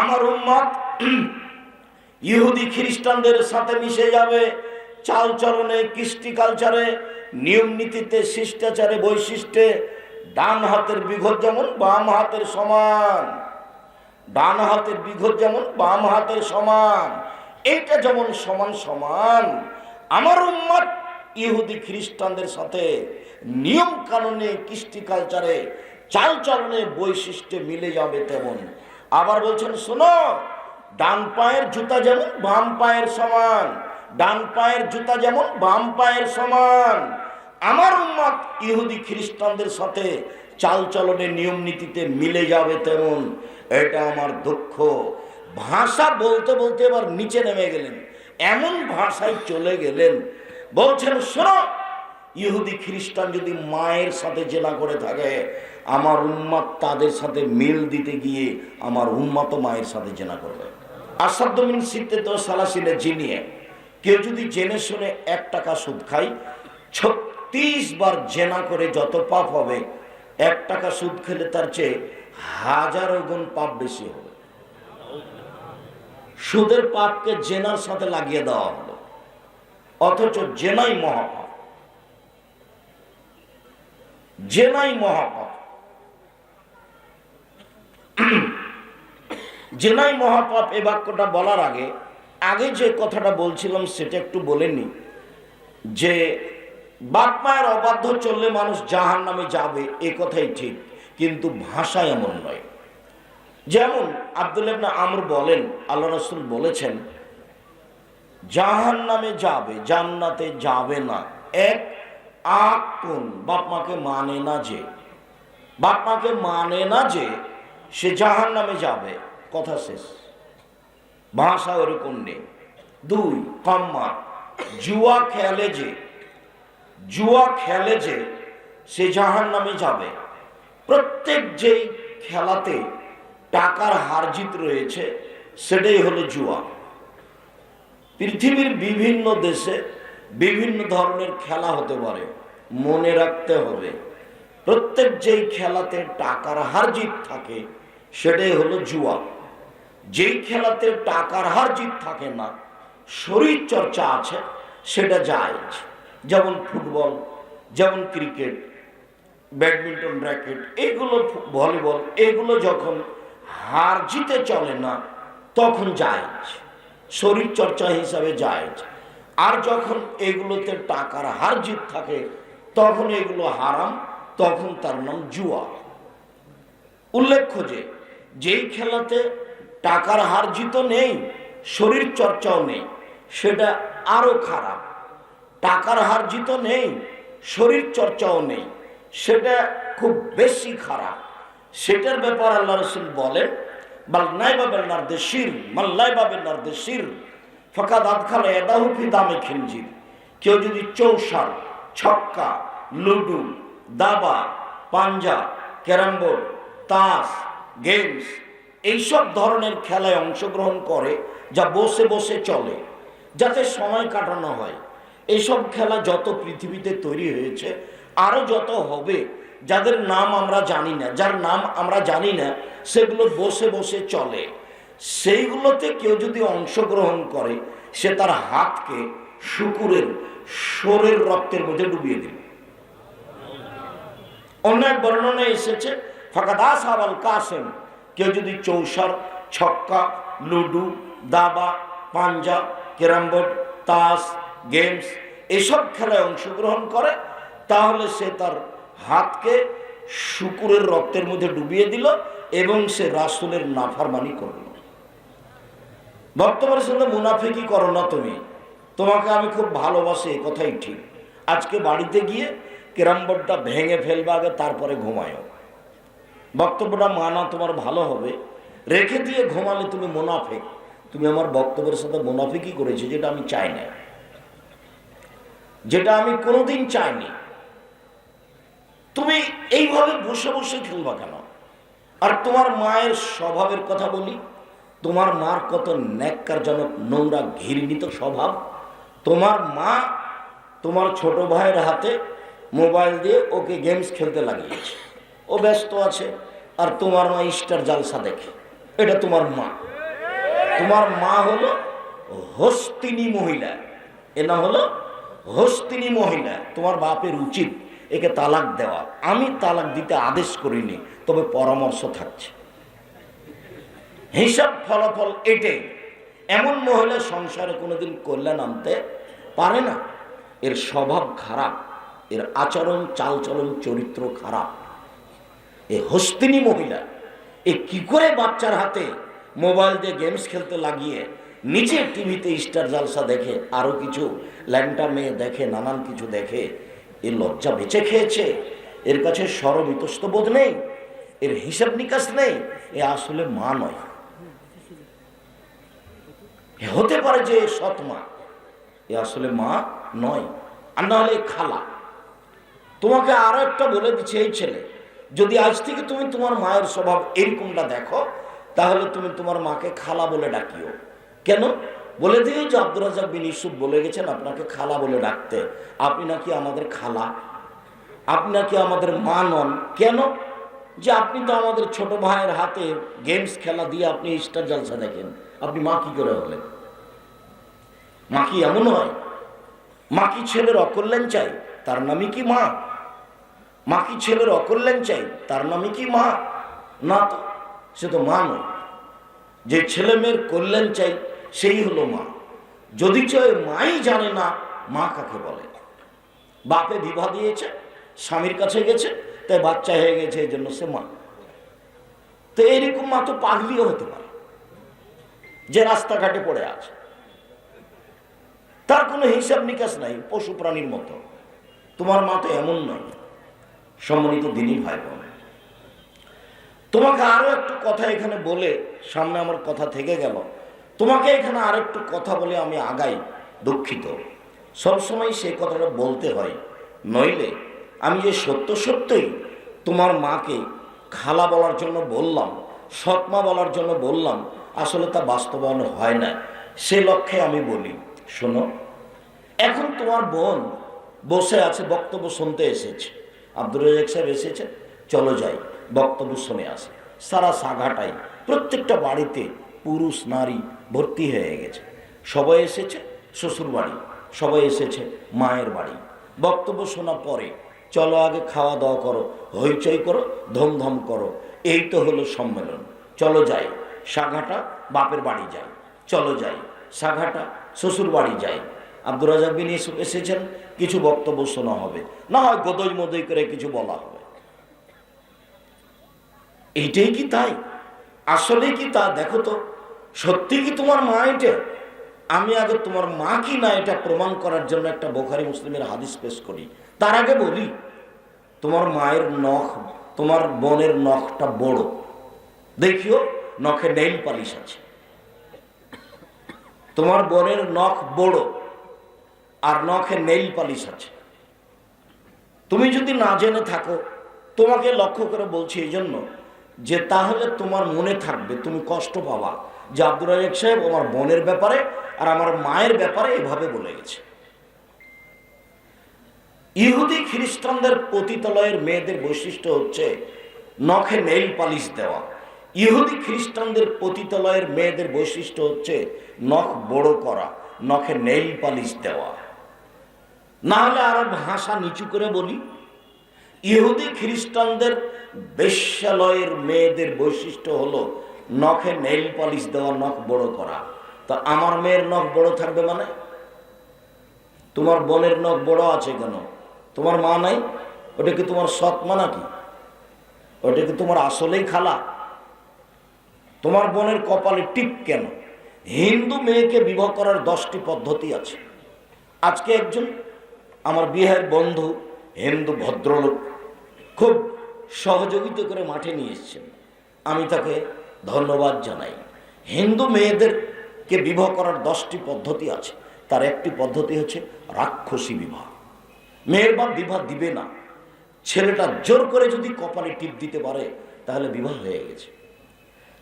আমার উম্মত ইহুদি খ্রিস্টানদের সাথে মিশে যাবে, চালচলনে, কৃষ্টি কালচারে, নিয়ম নীতিতে, শিষ্টাচারে, বৈশিষ্ট্যে। ডান হাতের বিঘত যেমন বাম হাতের সমান, ডান হাতের বিঘত যেমন বাম হাতের সমান, এইটা যেমন সমান সমান, আমার উম্মত ইহুদি খ্রিস্টানদের সাথে নিয়ম কানুনে, কৃষ্টি কালচারে, চালচলনে, বৈশিষ্ট্যে মিলে যাবে তেমন। আবার বলছেন শোনো, ডান পায়ের জুতা যেমন বাম পায়ের সমান, ডান পায়ের জুতা যেমন বাম পায়ের সমান, আমার উম্মত ইহুদি খ্রিস্টানদের সাথে চালচলনে, নিয়ম নীতিতে মিলে যাবে তেমন। এটা আমার দুঃখ। ভাষা বলতে বলতে এবার নিচে নেমে গেলেন, এমন ভাষায় চলে গেলেন। বলছেন শোনো, ইহুদি খ্রিস্টান যদি মায়ের সাথে জেনা করে থাকে, আমার উম্মত তাদের সাথে মিল দিতে গিয়ে আমার উম্মতও মায়ের সাথে জেনা করবে। আসাধ্য মিন সিদ্ধান্ত সালাসিনে জিনিয়ে, কেউ যদি জেনে শুনে 1 টাকা সুদ খায়, 36 বার জেনা করে যত পাপ হবে, 1 টাকা সুদ খেলে তার চেয়ে 1000 গুণ পাপ বেশি হবে। সুদের পাপকে জেনার সাথে লাগিয়ে দেওয়া হলো, অথচ জেনাই মহাপাপ, জেনাই মহাপাপ, জেনাই মহাপাপ। এ বাক্যটা বলার আগে যে কথাটা বলছিলাম সেটা একটু বলে নি, যে বাপ মায়ের অবাধ্য চললে মানুষ জাহান্নামে যাবে, এ কথাই ঠিক, কিন্তু ভাষা এমন নয়। যেমন আব্দুল্লাহ ইবনে আমর বলেন, আল্লাহ রাসূল বলেছেন জাহান্নামে যাবে, জান্নাতে যাবে না। এক কোন বাপ মাকে মানে না যে, বাপ মাকে মানে না যে সে জাহান্নামে যাবে, কথা শেষ, ভাষা ওরকম নেই। 2 কাম্মা, জুয়া খেলে যে, জুয়া খেলে যে সে জাহান্নামে যাবে। প্রত্যেক যেই খেলাতে টাকার হার জিত রয়েছে সেটাই হলো জুয়া। পৃথিবীর বিভিন্ন দেশে বিভিন্ন ধরনের খেলা হতে পারে, মনে রাখতে হবে প্রত্যেক যেই খেলাতে টাকার হার জিত থাকে সেটাই হলো জুয়া। যেই খেলাতে টাকার হার জিত থাকে না, শরীর চর্চা আছে, সেটা জায়েজ। যেমন ফুটবল, যেমন ক্রিকেট, ব্যাডমিন্টন, র্যাকেট, এগুলো, ভলিবল, এগুলো যখন হার জিতে চলে না তখন জায়েজ, শরীর চর্চা হিসাবে জায়েজ। আর যখন এগুলোতে টাকার হার জিত থাকে তখন এগুলো হারাম, তখন তার নাম জুয়া। উল্লেখ্য যে যেই খেলাতে টাকার হার জিত নেই, শরীর চর্চাও নেই, সেটা আরো খারাপ। টাকার হার জিত নেই, শরীর চর্চাও নেই, সেটা খুব বেশি খারাপ। সেটার ব্যাপার আল্লাহ রাসূল বলেন, বাল নাইবা বিল নারদেশির মাল্লাইবা বিল নারদেশির ফাকাদ আদখালা ইয়াদাহু ফি দামে খিনজির। কেউ যদি চৌসার, ছক্কা, লুডু, দাবা, পাঞ্জা, ক্যারাম বোর্ড, তাস, গেমস, এইসব ধরনের খেলায় অংশগ্রহণ করে যা বসে বসে চলে, যাতে সময় কাটানো হয়, এইসব খেলা যত পৃথিবীতে তৈরি হয়েছে, আরো যত হবে, যাদের নাম আমরা জানি না, যার নাম আমরা জানি না, সেগুলো বসে বসে চলে, সেইগুলোতে কেউ যদি অংশগ্রহণ করে, সে তার হাতকে শুকুরের শোরের রক্তের মধ্যে ডুবিয়ে দিল। অন্য এক বর্ণনায় এসেছে ফাকাদ আসহাবাল কাসেম, কেউ যদি চৌসার, ছক্কা, লুডু, দাবা, পাঞ্জা, ক্যারাম বোর্ড, তাস, গেমস, এসব খেলায় অংশগ্রহণ করে, তাহলে সে তার হাতকে শুকুরের রক্তের মধ্যে ডুবিয়ে দিল এবং সে রাসূলের নাফরমানি করল। বর্তমানের সঙ্গে মুনাফিকি করো না তুমি, তোমাকে আমি খুব ভালোবাসি, এই কথাই ঠিক। আজকে বাড়িতে গিয়ে ক্যারাম বোর্ডটা ভেঙে ফেলবে আগে, তারপরে ঘুমায়ও। বক্তব্যটা মানা তোমার ভালো হবে, রেখে দিয়ে ঘুমালে তুমি মুনাফিক। তুমি আমার বক্তব্যের সাথে মুনাফিকি করেছো, যেটা আমি চাই না, যেটা আমি কোনোদিন চাইনি। তুমি এইভাবে বসে বসে খেলবা কেন? আর তোমার মায়ের স্বভাবের কথা বলি, তোমার মার কত ন্যাক্কারজনক, নোংরা, ঘৃণিত স্বভাব। তোমার মা তোমার ছোট ভাইয়ের হাতে মোবাইল দিয়ে ওকে গেমস খেলতে লাগিয়েছে, ও ব্যস্ত আছে, আর তোমার মা স্টার জালসা দেখে। এটা তোমার মা। তোমার মা হলো হস্তিনী মহিলা, এ নাম হলো হস্তিনী মহিলা। তোমার বাপের উচিত একে তালাক দেওয়া। আমি তালাক দিতে আদেশ করিনি, তবে পরামর্শ থাকছে। হিসাব ফলাফল এটাই। এমন মহিলা সংসারে কোনোদিন কল্যাণ আনতে পারে না। এর স্বভাব খারাপ, এর আচরণ চালচলন চরিত্র খারাপ। এ হস্তিনী মহিলা এ কি করে বাচ্চার হাতে মোবাইল দিয়ে গেমস খেলতে লাগিয়ে নিচে টিভিতে স্টার জালসা দেখে, আরো কিছু ল্যাংটা মেয়ে দেখে, নানান কিছু দেখে। এ লজ্জা বেঁচে খেয়েছে। এর কাছে সরব ইতস্তবোধ নেই, এর হিসাব নিকাশ নেই। এ আসলে মা নয়। হতে পারে যে সৎ মা, এ আসলে মা নয়, আর না হলে খালা। তোমাকে আরো একটা বলে দিচ্ছে, এই ছেলে, যদি আজ থেকে তুমি তোমার মায়ের স্বভাব এরকমটা দেখো, তাহলে তুমি তোমার মাকে খালা বলে ডাকিও। কেন? বলে দিও যে আব্দুর রাজ্জাক বিন ইউসুফ বলে গেছেন আপনাকে খালা বলে ডাকতে। আপনি নাকি আমাদের খালা, আপনি নাকি আমাদের মা নন। কেন? যে আপনি তো আমাদের ছোট ভাইয়ের হাতে গেমস খেলা দিয়ে আপনি স্টার জলসা দেখেন, আপনি মা কি করে হলেন? মা কি এমন হয়? মা কি ছেলের অকল্যাণ চাই? তার নামই কি মা? মা কি ছেলের অকল্যাণ চাই? তার নামই কি মা? না তো, সে তো মা নয়। যে ছেলে মেয়ের কল্যাণ চাই সেই হলো মা। যদি চাই মাই জানে না মা কাকে বলে। বাপে বিবাহ দিয়েছে, স্বামীর কাছে গেছে, তাই বাচ্চা হয়ে গেছে, এই জন্য সে মা। তো এইরকম মা তো পাগলিও হতে পারে, যে রাস্তাঘাটে পড়ে আছে, তার কোনো হিসাব নিকাশ নাই, পশু প্রাণীর মতো। তোমার মা তো এমন নয়। সম্মানিত দিনী ভাই বোন, তোমাকে আরো একটু কথা এখানে বলে, সামনে আমার কথা থেকে গেল, তোমাকে এখানে আর একটু কথা বলে আমি আগাই। দুঃখিত, সবসময় সেই কথাটা বলতে হয়, নইলে আমি যে সত্য সত্যই তোমার মাকে খালা বলার জন্য বললাম, সৎমা বলার জন্য বললাম, আসলে তা বাস্তবায়ন হয় না। সে লক্ষ্যে আমি বলি, শোনো, এখন তোমার বোন বসে আছে, বক্তব্য শুনতে এসেছে। আব্দুর রাজ্জাক সাহেব এসেছে, চলো যাই, বক্তব্য শুনে আসে। সারা সাঘাটাই প্রত্যেকটা বাড়িতে পুরুষ নারী ভর্তি হয়ে গেছে। সবাই এসেছে শ্বশুর বাড়ি, সবাই এসেছে মায়ের বাড়ি। বক্তব্য শোনা পরে চলো আগে খাওয়া দাওয়া করো, হইচই করো, ধমধম করো, এই তো হলো সম্মেলন। চলো যাই, সাঘাটা বাপের বাড়ি যাই, চলো যাই, সাঘাটা শ্বশুর বাড়ি যাই। আব্দুর রাজ্জাক বিন ইউসুফ এসেছেন, কিছু বক্তব্য শোনা হবে, না হয় গদই মদই করে কিছু বলা হবে। এইটাই কি তাই? আসলে কি তা দেখো তো, সত্যি কি তোমার মা এটা? আমি আগে তোমার মা কি না এটা প্রমাণ করার জন্য একটা বুখারী মুসলিমের হাদিস পেশ করি। তার আগে বলি, তোমার মায়ের নখ, তোমার বোনের নখটা বড়, দেখিও নখে নেইল পালিশ আছে। তোমার বোনের নখ বড় আর নখে নেইল পালিশ আছে। তুমি যদি না জেনে থাকো, তোমাকে লক্ষ্য করে বলছি এই জন্য যে তাহলে তোমার মনে থাকবে, তুমি কষ্ট পাবা যে আব্দুর রাজ্জাক সাহেব আমার বোনের ব্যাপারে আর আমার মায়ের ব্যাপারে এভাবে বলে গেছে। ইহুদি খ্রিস্টানদের পতিতালয়ের মেয়েদের বৈশিষ্ট্য হচ্ছে নখে নেইল পালিশ দেওয়া। ইহুদি খ্রিস্টানদের পতিতালয়ের মেয়েদের বৈশিষ্ট্য হচ্ছে নখ বড় করা, নখে নেইল পালিশ দেওয়া। না হলে আরো ভাষা নিচু করে বলি, ইহুদি খ্রিস্টানদের বেশ্যালয়ের মেয়েদের বৈশিষ্ট্য হলো নখে নেইল পালিশ দেওয়া, নখ বড় করা। তা আমার মেয়ের নখ বড় থাকবে মানে? তোমার বোনের নখ বড় আছে কেন? তোমার মা নাই? ওটা কি তোমার সৎ মা নাকি? ওটা কি তোমার আসলেই খালা? তোমার বোনের কপালে টিপ কেন? হিন্দু মেয়েকে বিবাহ করার 10টি পদ্ধতি আছে। আজকে একজন আমার বিয়ের বন্ধু, হিন্দু ভদ্রলোক, খুব সহযোগিতা করে মাঠে নিয়ে এসেছেন, আমি তাকে ধন্যবাদ জানাই। হিন্দু মেয়েদেরকে বিবাহ করার 10টি পদ্ধতি আছে। তার একটি পদ্ধতি হচ্ছে রাক্ষসী বিবাহ। মেয়ের বাপ বিবাহ দিবে না, ছেলেটা জোর করে যদি কপালে টিপ দিতে পারে তাহলে বিবাহ হয়ে গেছে।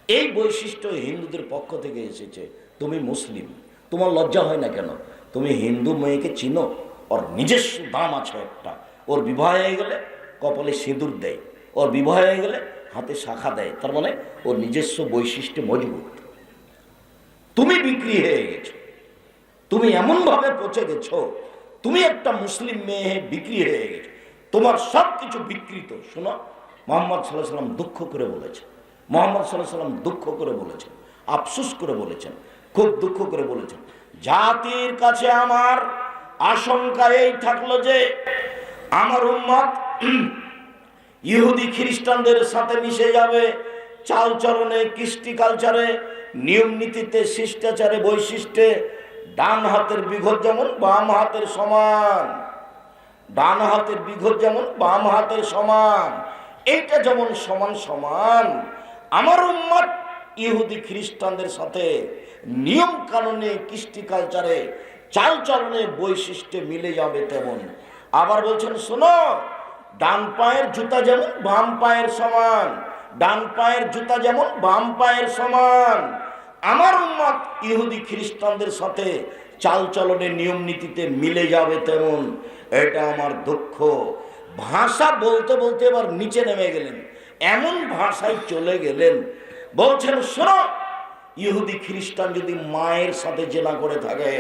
এই বৈশিষ্ট্য হিন্দুদের পক্ষ থেকে এসেছে। তুমি মুসলিম, তোমার লজ্জা হয় না কেন? তুমি হিন্দু মেয়েকে চিনো, ওর নিজস্ব দাম আছে একটা। ওর বিবাহ হয়ে গেলে কপালে সিঁদুর দেয়, ওর বিবাহ হয়ে গেলে হাতে শাখা দেয়, তার মানে ওর নিজস্ব বৈশিষ্ট্য মজবুত। তুমি বিক্রি হয়ে গেছো, তুমি এমন ভাবে পচে গেছো, তুমি একটা মুসলিম মেয়ে বিক্রি হয়ে গেছো, তোমার সব কিছু বিকৃত। শোনো, মোহাম্মদ সাল্লাল্লাহু আলাইহি ওয়াসাল্লাম দুঃখ করে বলেছেন, মোহাম্মদ সাল্লাল্লাহু আলাইহি ওয়াসাল্লাম দুঃখ করে বলেছেন, আফসোস করে বলেছেন, খুব দুঃখ করে বলেছেন, জাতির কাছে আমার আশঙ্কা এই থাকলো যে আমার উম্মত ইহুদি খ্রিস্টানদের সাথে মিশে যাবে, চালচলনে, কৃষ্টি কালচারে, নিয়ম নীতিতে, শিষ্টাচারে, বৈশিষ্ট্যে ডান হাতের বিঘত যেমন বাম হাতের সমান, ডান হাতের বিঘত যেমন বাম হাতের সমান, এটা যেমন সমান সমান আমার উম্মত ইহুদি খ্রিস্টানদের সাথে নিয়ম কানুনে, কৃষ্টি কালচারে, চালচলনে, বৈশিষ্ট্যে মিলে যাবে তেমন। আবার বলছেন শোনো, ডান পায়ের জুতা যেমন বাম পায়ের সমান, ডান পায়ের জুতা যেমন বাম পায়ের সমান, আমার উম্মত ইহুদি খ্রিস্টানদের সাথে চালচলনে, নিয়ম নীতিতে মিলে যাবে তেমন। এটা আমার দুঃখ। ভাষা বলতে বলতে এবার নিচে নেমে গেলেন, এমন ভাষায় চলে গেলেন, বলছেন শোনো, ইহুদি খ্রিস্টান যদি মায়ের সাথে জেনা করে থাকে,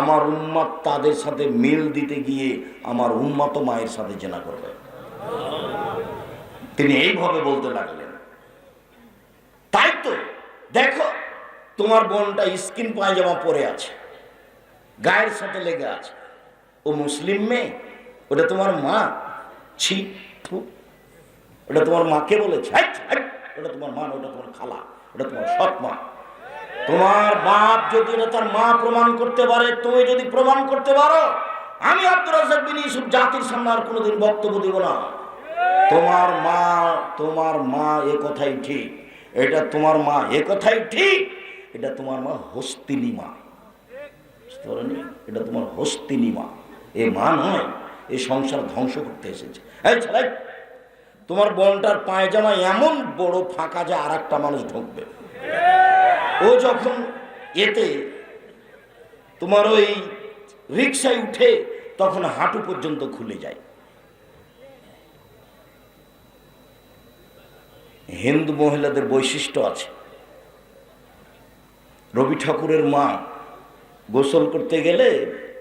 আমার উম্মত তাদের সাথে মিল দিতে গিয়ে আমার উম্মত মায়ের সাথে জেনা করবে। তিনি এইভাবে বলতে লাগলেন। তাই তো দেখো, তোমার বোনটা স্কিন পায়জামা পরে আছে, গায়ের সাথে লেগে আছে, ও মুসলিম মেয়ে, ওটা তোমার মা? ছি, ওটা তোমার মাকে বলেছে? ওটা তোমার মা, ওটা তোমার খালা, ওটা তোমার সৎ মা। তোমার বাপ যদি এটা তার মা প্রমাণ করতে পারে, তুমি যদি প্রমাণ করতে পারো, আমি আব্দুর রাজ্জাক বিন ইউসুফ জাতির সামনে আর কোনোদিন বক্তব্য দিব না। তোমার মা এ কথাই ঠিক, এটা তোমার মা এ কথাই ঠিক, এটা তোমার মা হস্তিনী মা, এটা তোমার হস্তিনী মা, এ মা নয়, এ সংসার ধ্বংস করতে এসেছে। এই ছেলে, তোমার বোনটার পায়জামা এমন বড় ফাঁকা যে আর একটা মানুষ ঢুকবে। ও যখন এতে তোমার ওই রিক্সায় উঠে, তখন হাঁটু পর্যন্ত খুলে যায়। হিন্দু মহিলাদের বৈশিষ্ট্য আছে। রবি ঠাকুরের মা গোসল করতে গেলে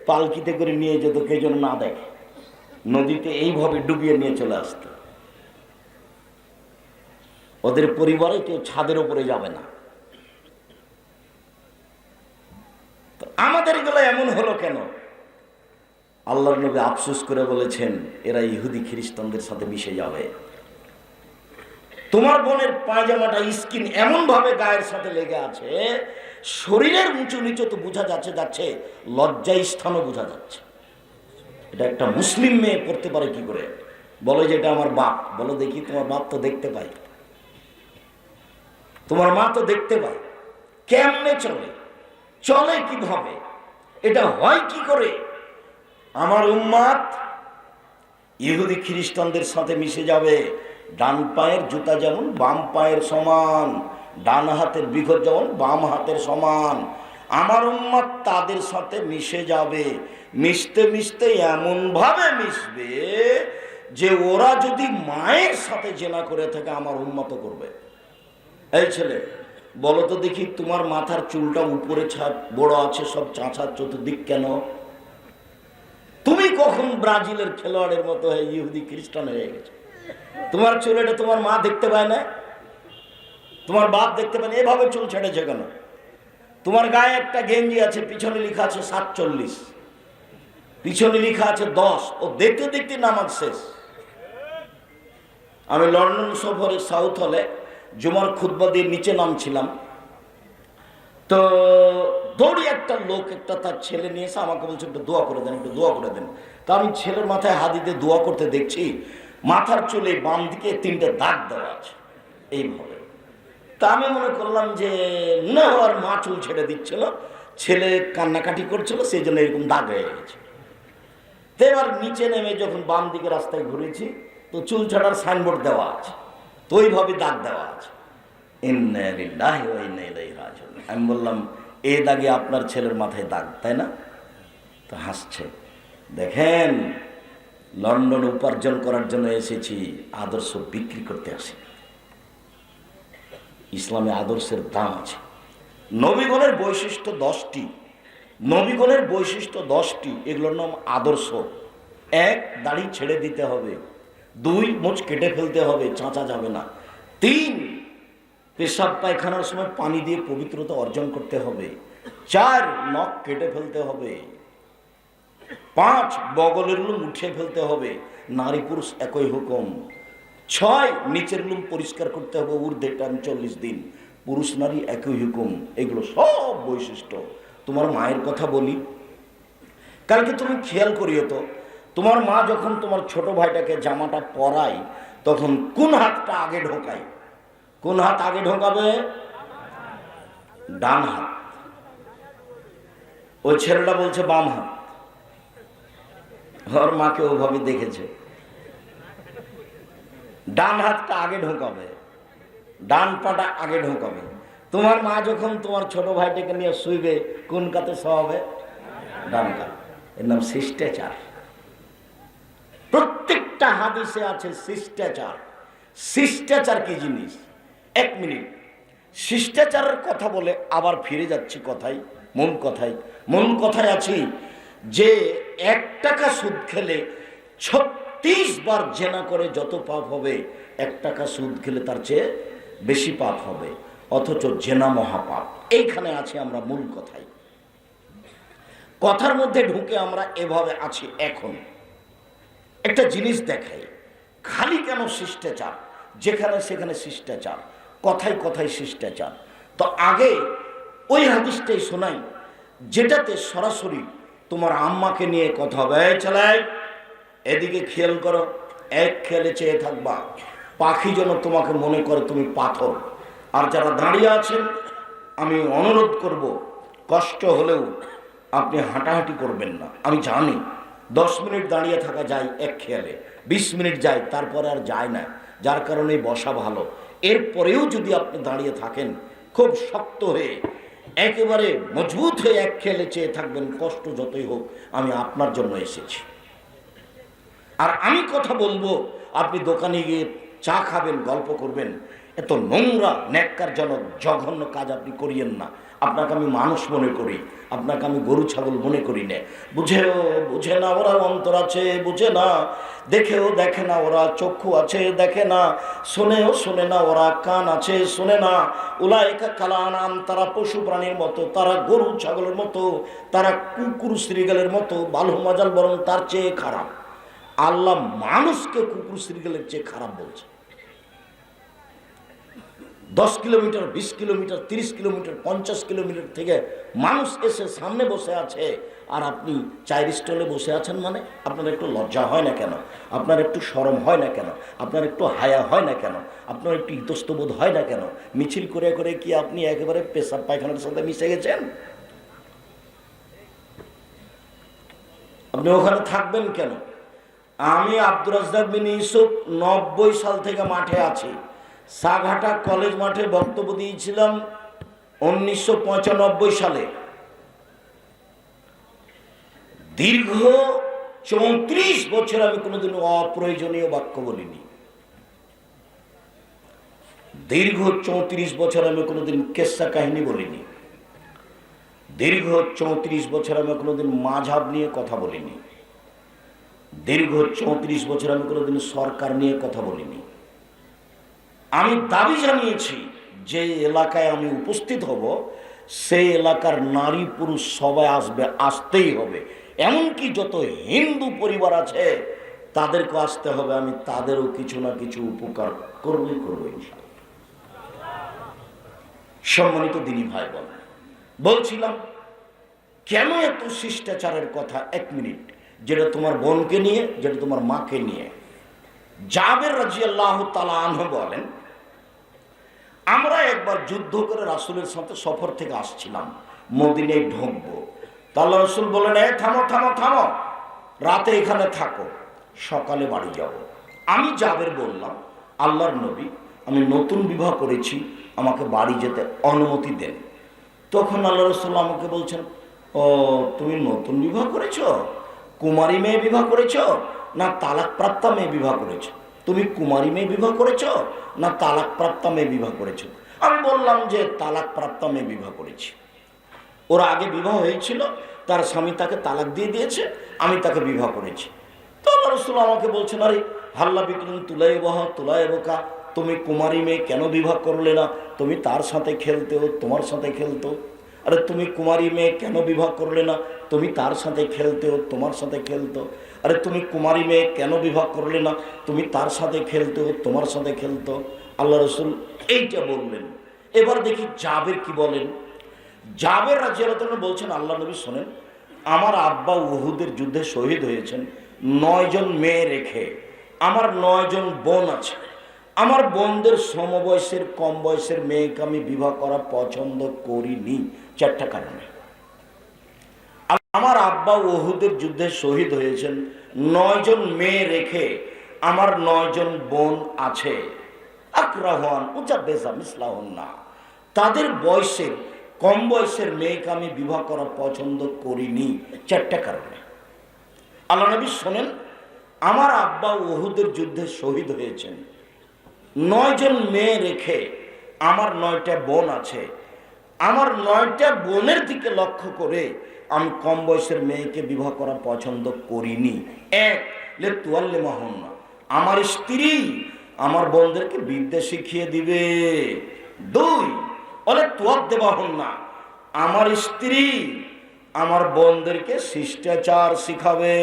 পালকিতে করে নিয়ে যেত, কে যেন না দেখে, নদীতে এইভাবে ডুবিয়ে নিয়ে চলে আসতো। ওদের পরিবারে কেউ ছাদের উপরে যাবে না। আমাদের এগুলো এমন হলো কেন? আল্লাহর নবী আফসোস করে বলেছেন, এরা ইহুদি খ্রিস্টানদের সাথে মিশে যাবে। তোমার বোনের পায়জামাটা স্কিন এমন ভাবে গায়ের সাথে লেগে আছে, শরীরের উঁচু নিচু তো বোঝা যাচ্ছে, লজ্জা স্থানও বোঝা যাচ্ছে। এটা একটা মুসলিম মেয়ে পড়তে পারে কি করে? বলে যে এটা আমার বাপ। বলো দেখি, তোমার বাপ তো দেখতে পাই, তোমার মা তো দেখতে পায়, কেমনে চলে, চলে কিভাবে, এটা হয় কি করে? আমার উম্মত ইহুদি খ্রিস্টানদের সাথে মিশে যাবে, ডান পায়ের জুতা যেমন বাম পায়ের সমান, ডান হাতের বিঘত যেমন বাম হাতের সমান, আমার উম্মত তাদের সাথে মিশে যাবে। মিশতে মিশতে এমন ভাবে মিশবে যে ওরা যদি মায়ের সাথে জেনা করে থাকে, আমার উম্মত করবে। এই ছেলে, বলো তো দেখি, তোমার মাথার চুলটা উপরে বড় আছে, সব চাঁচা চতুর্দিক কেন? তুমি কখন ব্রাজিলের খেলোয়াড়ের মতো হয়ে ইহুদি খ্রিস্টান হয়ে গেছে? তোমার চুল, এটা তোমার মা দেখতে পায় না, তোমার বাপ দেখতে পায় না, এভাবে চুল ছেড়েছে কেন? তোমার গায়ে একটা গেঞ্জি আছে, পিছনে লেখা আছে 47, পিছনে লেখা আছে 10, ও দেখতে দেখতে নামাজ শেষ। আমি লন্ডন সফরে সাউথ হলে জুমার খুতবা দিয়ে নিচে নামছিলাম, তো দৌড়ি একটা লোক, একটা তার ছেলে নিয়ে এসে আমাকে বলছে একটু দোয়া করে দেন, একটু দোয়া করে দেন। তা আমি ছেলের মাথায় হাত দিতে দোয়া করতে দেখছি, মাথার চুলে বাম দিকে 3টে দাগ দেওয়া আছে এইভাবে। তা আমি মনে করলাম যে মনে হওয়ার মা চুল ছেড়ে দিচ্ছিল, ছেলে কান্নাকাটি করছিল, সেই জন্য এরকম দাগ হয়ে গেছে। তো এবার নিচে নেমে যখন বাম দিকে রাস্তায় ঘুরেছি, তো চুল ছাড়ার সাইনবোর্ড দেওয়া আছে, তো ওইভাবে দাগ দেওয়া আছে, ইন্না লিল্লাহি ওয়া ইন্না ইলাইহি রাজিউন। আমি বললাম, এই দাগে আপনার ছেলের মাথায় দাগ, তাই না? তো হাসছে। দেখেন, লন্ডন উপার্জন করার জন্য এসেছি, আদর্শ বিক্রি করতে আসি। ইসলামে আদর্শের দাম আছে। নবীগণের বৈশিষ্ট্য 10টি, নবীগণের বৈশিষ্ট্য 10টি, এগুলোর নাম আদর্শ। 1, দাড়ি ছেড়ে দিতে হবে। 2, মোচ কেটে ফেলতে হবে, চাঁচা যাবে না। 3, পেশাব পায়খানার সময় পানি দিয়ে পবিত্রতা অর্জন করতে হবে। 4, নখ কেটে ফেলতে হবে। 5, বগলের লুম উঠিয়ে ফেলতে হবে, নারী পুরুষ একই হুকুম। 6, নিচের লুম পরিষ্কার করতে হবে ঊর্ধ্বে টান 40 দিন, পুরুষ নারী একই হুকুম। এগুলো সব বৈশিষ্ট্য। তোমার মায়ের কথা বলি, কালকে তুমি খেয়াল করিও তো, তোমার মা যখন তোমার ছোট ভাইটাকে জামাটা পরায় তখন কোন হাতটা আগে ঢোকায়? কোন হাত আগে ঢোকাবে? ডান হাত। ওই ছেলেটা বলছে বাম হাত। ওর মাকে ওভাবে দেখেছে, ডান হাতটা আগে ঢোকাবে, ডান পাটা আগে ঢোকাবে। তোমার মা যখন তোমার ছোট ভাইটাকে নিয়ে শুইবে কোন কাতে শোয়াবে? ডান কাত। এর নাম শিষ্টাচার। প্রত্যেকটা হাদিসে আছে শিষ্টাচার। শিষ্টাচার কি জিনিস? 1 মিনিট, শিষ্টাচারের কথা বলে আবার ফিরে যাচ্ছি কথায়, মূল কথায় আছি যে 1 টাকা সুদ খেলে 36 বার জেনা করে যত পাপ হবে, 1 টাকা সুদ খেলে তার চেয়ে বেশি পাপ হবে, অথচ জেনা মহাপাপ। এইখানে আছি আমরা মূল কথায়। কথার মধ্যে ঢুকে আমরা এভাবে আছি। এখন একটা জিনিস দেখাই, খালি কেন শিষ্টাচার? যেখানে সেখানে শিষ্টাচার, কথায় কথায় শিষ্টাচার। তো আগে ওই হাদিসটাই শোনাই যেটাতে সরাসরি তোমার আম্মাকে নিয়ে কথা হবে। চালাই, এদিকে খেয়াল করো, এক খেয়ালে চেয়ে থাকবা, পাখি যেন তোমাকে মনে করে তুমি পাথর। আর যারা দাঁড়িয়ে আছেন, আমি অনুরোধ করব, কষ্ট হলেও আপনি হাঁটাহাঁটি করবেন না। আমি জানি 10 মিনিট দাঁড়িয়ে থাকা যায় এক খেয়ালে, 20 মিনিট যায়, তারপরে আর যায় না, যার কারণে বসা ভালো। এরপরেও যদি আপনি দাঁড়িয়ে থাকেন খুব শক্ত হয়ে, একেবারে মজবুত হয়ে এক খেয়ালে চেয়ে থাকবেন, কষ্ট যতই হোক, আমি আপনার জন্য এসেছি। আর আমি কথা বলবো, আপনি দোকানে গিয়ে চা খাবেন, গল্প করবেন, এত নোংরা ন্যাক্কারজনক জঘন্য কাজ আপনি করিয়েন না। আপনাকে আমি মানুষ মনে করি, আপনাকে আমি গরু ছাগল মনে করি না। বুঝে না ওরা, অন্তর আছে বুঝে না, দেখেও দেখে না ওরা, চক্ষু আছে দেখে না, শোনেও শোনে না ওরা, কান আছে শোনে না। উলাইকা কালানাম, তারা পশু প্রাণীর মতো, তারা গরু ছাগলের মতো, তারা কুকুর শ্রীগালের মতো, বালু মাজাল বরং তার চেয়ে খারাপ। আল্লাহ মানুষকে কুকুর শ্রীগালের চেয়ে খারাপ বলছে। 10 কিলোমিটার, 20 কিলোমিটার, 30 কিলোমিটার, 50 কিলোমিটার থেকে মানুষ এসে সামনে বসে আছে, আর আপনি চায়ের স্টলে বসে আছেন। মানে আপনার একটু লজ্জা হয় না কেন? আপনার একটু শরম হয় না কেন? আপনার একটু হায়া হয় না কেন? আপনার একটু ইতস্তবোধ হয় না কেন? মিছিল করে করে কি আপনি একেবারে পেশাব পায়খানার সাথে মিশে গেছেন? আপনি ওখানে থাকবেন কেন? আমি আব্দুর রাজ্জাক বিন ইউসুফ 90 সাল থেকে মাঠে আছি। সাঘাটা কলেজ মাঠে বক্তব্য দিয়েছিলাম 1995 সালে। দীর্ঘ 34 বছর আমি কোনোদিন অপ্রয়োজনীয় বাক্য বলিনি। দীর্ঘ 34 বছর আমি কোনোদিন কেসা কাহিনী বলিনি। দীর্ঘ 34 বছর আমি কোনোদিন মাঝহাব নিয়ে কথা বলিনি। দীর্ঘ 34 বছর আমি কোনোদিন সরকার নিয়ে কথা বলিনি। আমি দাবি জানিয়েছি যে এলাকায় আমি উপস্থিত হব, সেই এলাকার নারী পুরুষ সবাই আসবে, আসতেই হবে। এমনকি যত হিন্দু পরিবার আছে তাদেরকে আসতে হবে। আমি তাদেরও কিছু না কিছু উপকার করবই করবো ইনশাআল্লাহ। সম্মানিত দিনী ভাই বোন, বলছিলাম কেন এত শিষ্টাচারের কথা? 1 মিনিট, যেটা তোমার বোনকে নিয়ে, যেটা তোমার মাকে নিয়ে। জাবের রাদিয়াল্লাহু তাআলা আনহু বলেন, আমরা একবার যুদ্ধ করে রাসূলের সাথে সফর থেকে আসছিলাম, মদিনায় ঢুকবো। তা আল্লাহ রাসূল বলেন, থামো থামো থামো, রাতে এখানে থাকো, সকালে বাড়ি যাবো। আমি জাবের বললাম, আল্লাহর নবী, আমি নতুন বিবাহ করেছি, আমাকে বাড়ি যেতে অনুমতি দেন। তখন আল্লাহ রাসূল আমাকে বলছেন, ও তুমি নতুন বিবাহ করেছো? কুমারী মেয়ে বিবাহ করেছো না তালাকপ্রাপ্তা মেয়ে বিবাহ করেছো? তুমি কুমারী মেয়ে বিবাহ করেছো না তালাকপ্রাপ্তা মেয়ে বিবাহ করেছো? আমি বললাম যে তালাক প্রাপ্ত আমি বিবাহ করেছি, ওরা আগে বিবাহ হয়েছিল, তার স্বামী তাকে তালাক দিয়ে দিয়েছে, আমি তাকে বিবাহ করেছি। তো আল্লাহ রাসূল আমাকে বলছেন, আরে হাল্লা বিক্রম তুলাই বহ তুলাই বোকা, তুমি কুমারী মেয়ে কেন বিবাহ করলে না? তুমি তার সাথে খেলতেও, তোমার সাথে খেলতো। আরে তুমি কুমারী মেয়ে কেন বিবাহ করলে না? তুমি তার সাথে খেলতেও, তোমার সাথে খেলতো। আরে তুমি কুমারী মেয়ে কেন বিবাহ করলে না? তুমি তার সাথে খেলতেও, তোমার সাথে খেলতো। আল্লাহ রাসূল এইটা বললেন। এবার দেখি জাবের কি বলেন। জাবের রাদিয়াল্লাহু আনহু বলছেন, আল্লাহ নবী শোনেন, আমার আব্বা উহুদের যুদ্ধে শহীদ হয়েছেন 9 জন মেয়ে রেখে। আমার 9 জন বোন আছে। আমার বোনদের সমবয়সের কম বয়সের মেয়েকে আমি বিবাহ করা পছন্দ করিনি 4টা কারণে। আমার আব্বা উহুদের যুদ্ধে শহীদ হয়েছেন 9 জন মেয়ে রেখে। আমার 9 জন বোন আছে, আকরাহান উজাবেজা মিসলাহুন না, তাদের বয়সের কম বয়সের মেয়েকে আমি বিবাহ করা পছন্দ করিনি 4টা কারণে। আল্লাহ নবী শোনেন, আমার আব্বা উহুদের যুদ্ধে শহীদ হয়েছেন 9 জন মেয়ে রেখে। আমার 9টা বোন আছে। আমার 9টা বোনের দিকে লক্ষ্য করে আমি কম বয়সের মেয়েকে বিবাহ করা পছন্দ করিনি। 1 লে তুয়াল্লে মাহুন্না, আমার স্ত্রী আমার বোনদেরকে বিদ্যা শিখিয়ে দিবে। 2 বলে তুয়াদ দেবাহুন্না, আমার স্ত্রী আমার বোনদেরকে শিষ্টাচার শিখাবে।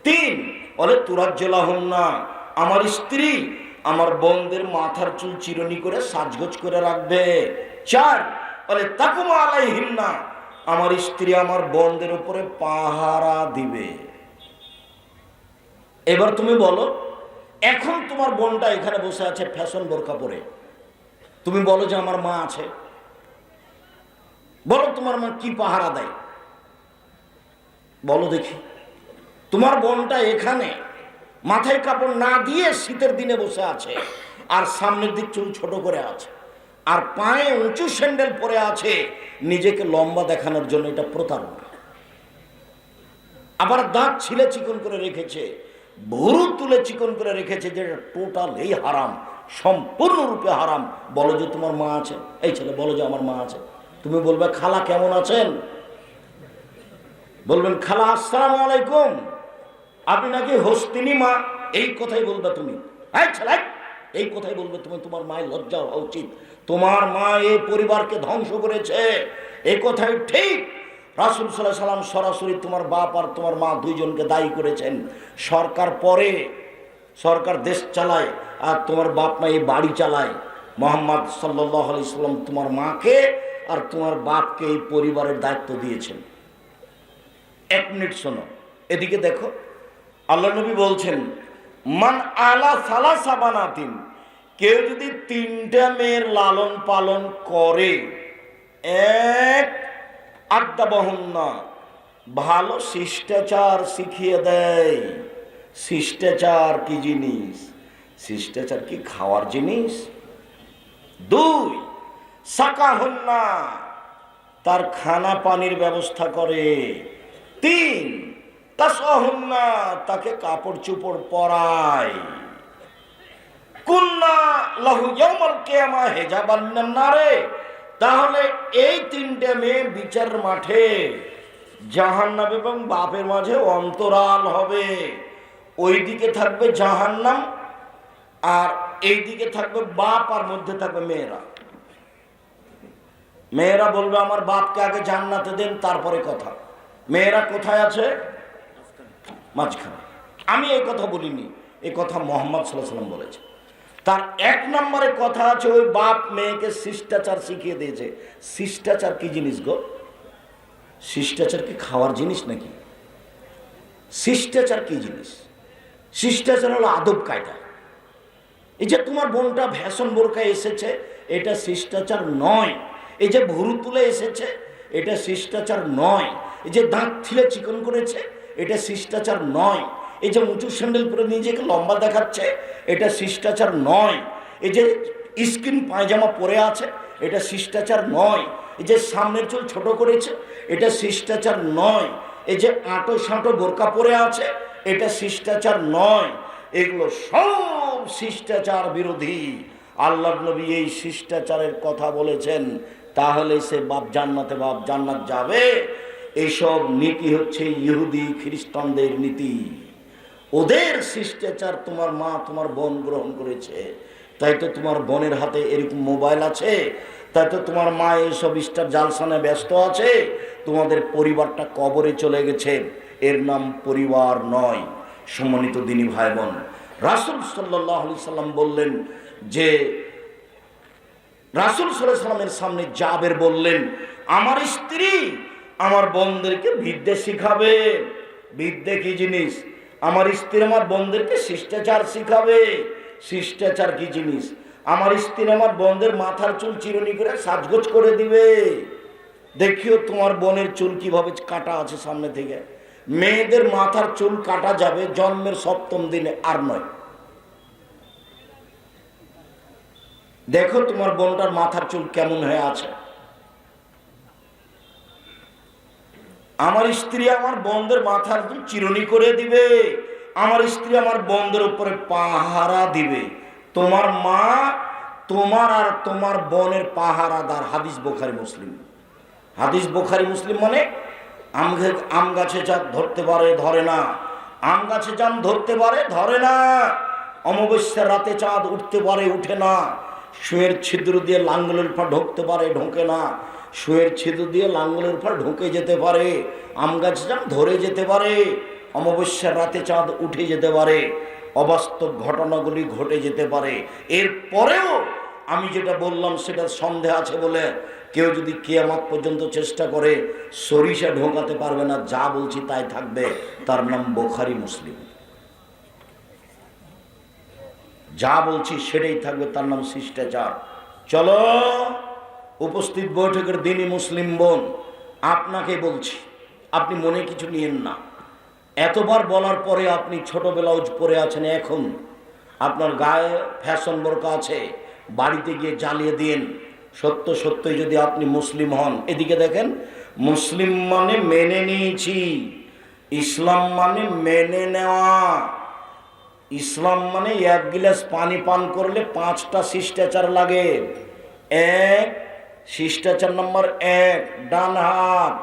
3 বলে তুরাজ্জলাহুন্না, আমার স্ত্রী আমার বোনদের মাথার চুল চিরুনি করে সাজগোজ করে রাখবে। 4 বলে তাকুমা আলাইহিন্না, আমার স্ত্রী আমার বোনদের উপরে পাহারা দিবে। এবার তুমি বলো, এখন তোমার বোনটা এখানে বসে আছে ফ্যাশন বোরকা পরে, তুমি বলো যে আমার মা আছে, বলো তোমার মা কি পাহারা দেয়? বলো দেখি। তোমার বোনটা এখানে মাথায় কাপড় না দিয়ে শীতের দিনে বসে আছে, আর সামনের দিক চুল ছোট করে আছে, আর পায়ে উঁচু স্যান্ডেল পরে আছে নিজেকে লম্বা দেখানোর জন্য। এটা প্রতারণা। আবার দাঁত ছিলে চিকন করে রেখেছে, ভুরু তুলে চিকন করে রেখেছে, যে টোটাল এই হারাম, সম্পূর্ণরূপে হারাম। বলো যে তোমার মা আছে। এই ছেলে বলো যে আমার মা আছে। তুমি বলবে খালা কেমন আছেন? বলবেন খালা আসসালামু আলাইকুম, আপনি নাকি হস্তিনী মা, এই কথাই বলবে তুমি। এই কথাই বলবে তুমি। তোমার মায়ের লজ্জা হওয়া উচিত। তোমার মা এই পরিবারকে ধ্বংস করেছে, এই কথাই ঠিক। রাসূল সাল্লাল্লাহু আলাইহি সাল্লাম সরাসরি তোমার বাপ আর তোমার মা দুইজনকে দায়ী করেছেন। সরকার পরে, সরকার দেশ চালায়, আর তোমার বাপ মা এই বাড়ি চালায়। মুহাম্মদ সাল্লাল্লাহু আলাইহি সাল্লাম তোমার মাকে আর তোমার বাপকে এই পরিবারের দায়িত্ব দিয়েছেন। 1 মিনিট শোনো, এদিকে দেখো। আল্লাহ নবী বলছেন, মান আলা সালাসা বানাতিন, কেউ যদি 3টা মেয়ের লালন পালন করে, 1 আদাবাহুন্না, ভালো শিষ্টাচার শিখিয়ে দেয়। শিষ্টাচার কি জিনিস? শিষ্টাচার কি খাওয়ার জিনিস? 2 সাকাহুন্না, তার খানা পানির ব্যবস্থা করে। 3 তাসাহুন্না, তাকে কাপড় চোপড় পরায়। কুন্না লাহু ইয়াউমাল কিয়ামা হিজাবান মিনান নারে, তাহলে এই 3টে মেয়ে বিচার মাঠে জাহান্নাম এবং বাপের মাঝে অন্তরাল হবে। ওইদিকে থাকবে জাহান্নাম, আর এইদিকে থাকবে বাপ, আর মধ্যে থাকবে মেয়েরা। মেয়েরা বলবে আমার বাপকে আগে জান্নাতে দেন, তারপরে কথা। মেয়েরা কোথায় আছে? মাঝখানে। আমি এই কথা বলিনি, এই কথা মুহাম্মদ সাল্লাল্লাহু আলাইহি ওয়াসাল্লাম বলেছে। তার 1 নম্বরে কথা আছে, ওই বাপ মেয়েকে শিষ্টাচার শিখিয়ে দিয়েছে। শিষ্টাচার কি জিনিস গো? শিষ্টাচার কি খাওয়ার জিনিস নাকি? শিষ্টাচার কি জিনিস? শিষ্টাচার হলো আদব কায়দা। এই যে তোমার বোনটা ফ্যাশন বোরকায় এসেছে, এটা শিষ্টাচার নয়। এই যে ভুরু তুলে এসেছে, এটা শিষ্টাচার নয়। এই যে দাঁত ছিলে চিকন করেছে, এটা শিষ্টাচার নয়। এই যে উঁচু স্যান্ডেল পরে নিজেকে লম্বা দেখাচ্ছে, এটা শিষ্টাচার নয়। এই যে স্কিন পায়জামা পরে আছে, এটা শিষ্টাচার নয়। এই যে সামনের চুল ছোট করেছে, এটা শিষ্টাচার নয়। এই যে আঁটো সাঁটো বোরকা পরে আছে, এটা শিষ্টাচার নয়। এগুলো সব শিষ্টাচার বিরোধী। আল্লাহর নবী এই শিষ্টাচারের কথা বলেছেন, তাহলে সে বাপ জান্নাতে বাপ জান্নাত যাবে। এইসব নীতি হচ্ছে ইহুদি খ্রিস্টানদের নীতি। ওদের শিষ্টাচার তোমার মা তোমার বোন গ্রহণ করেছে, তাই তো তোমার বোনের হাতে এরকম মোবাইল আছে, তাই তো তোমার মা এইসব স্টার জালসানে ব্যস্ত আছে। তোমাদের পরিবারটা কবরে চলে গেছে, এর নাম পরিবার নয়। সম্মানিত দিনী ভাই বোন, রাসূল সাল্লাল্লাহু আলাইহি সাল্লাম বললেন যে, রাসূল সাল্লাল্লাহু আলাইহি সাল্লামের সামনে জাবের বললেন, আমার স্ত্রী আমার বোনদেরকে বিদ্যে শিখাবে। বিদ্যে কি জিনিস? আমার স্ত্রী আমার বোনদেরকে শিষ্টাচার শিখাবে। শিষ্টাচার কি জিনিস? আমার স্ত্রী আমার বোনদের মাথার চুল চিরুনি করে সাজগোজ করে দিবে। দেখিও তোমার বোনের চুল কিভাবে কাটা আছে সামনে থেকে। মেয়েদের মাথার চুল কাটা যাবে জন্মের 7ম দিনে, আর নয়। দেখো তোমার বোনটার মাথার চুল কেমন হয়ে আছে। আমার স্ত্রী আমার বোনদের মাথার চুল চিরুনি করে দিবে। আমার স্ত্রী আমার বোনদের উপরে পাহারা দিবে। তোমার মা তোমার আর তোমার বোনের পাহারাদার। হাদিস বুখারী মুসলিম। হাদিস বুখারী মুসলিম মানে আম গাছে যা ধরতে পারে ধরে না, আম গাছে জাম ধরতে পারে ধরে না, অমাবস্যার রাতে চাঁদ উঠতে পারে উঠে না, শুয়ের ছিদ্র দিয়ে লাঙ্গলের পা ঢুকতে পারে ঢোকে না, শুয়ের ছিদ্র দিয়ে লাঙ্গলের পা ঢুকে যেতে পারে, আম গাছে জাম ধরে যেতে পারে, অমাবস্যার রাতে চাঁদ উঠে যেতে পারে, অবাস্তব ঘটনাগুলি ঘটে যেতে পারে। এরপরেও আমি যেটা বললাম সেটা সন্দেহ আছে বলে কেউ যদি কিয়ামত পর্যন্ত চেষ্টা করে, সরিষা ঢোকাতে পারবে না। যা বলছি তাই থাকবে, তার নাম বুখারী মুসলিম। যা বলছি সেটাই থাকবে, তার নাম শিষ্টাচার। চলো উপস্থিত বৈঠকের দিনই মুসলিম বোন, আপনাকে বলছি, আপনি মনে কিছু নিয়েন না। এতবার বলার পরে আপনি ছোট ব্লাউজ পরে আছেন, এখন আপনার গায়ে ফ্যাশন বোরকা আছে, বাড়িতে গিয়ে জ্বালিয়ে দিন। সত্য সত্যই যদি আপনি মুসলিম হন, এদিকে দেখেন, মুসলিম মানে মেনে নিয়েছি, ইসলাম মানে মেনে নেওয়া। ইসলাম মানে 1 গিলাস পানি পান করলে 5টা শিষ্টাচার লাগে। 1 শিষ্টাচার নম্বর 1 ডান হাত,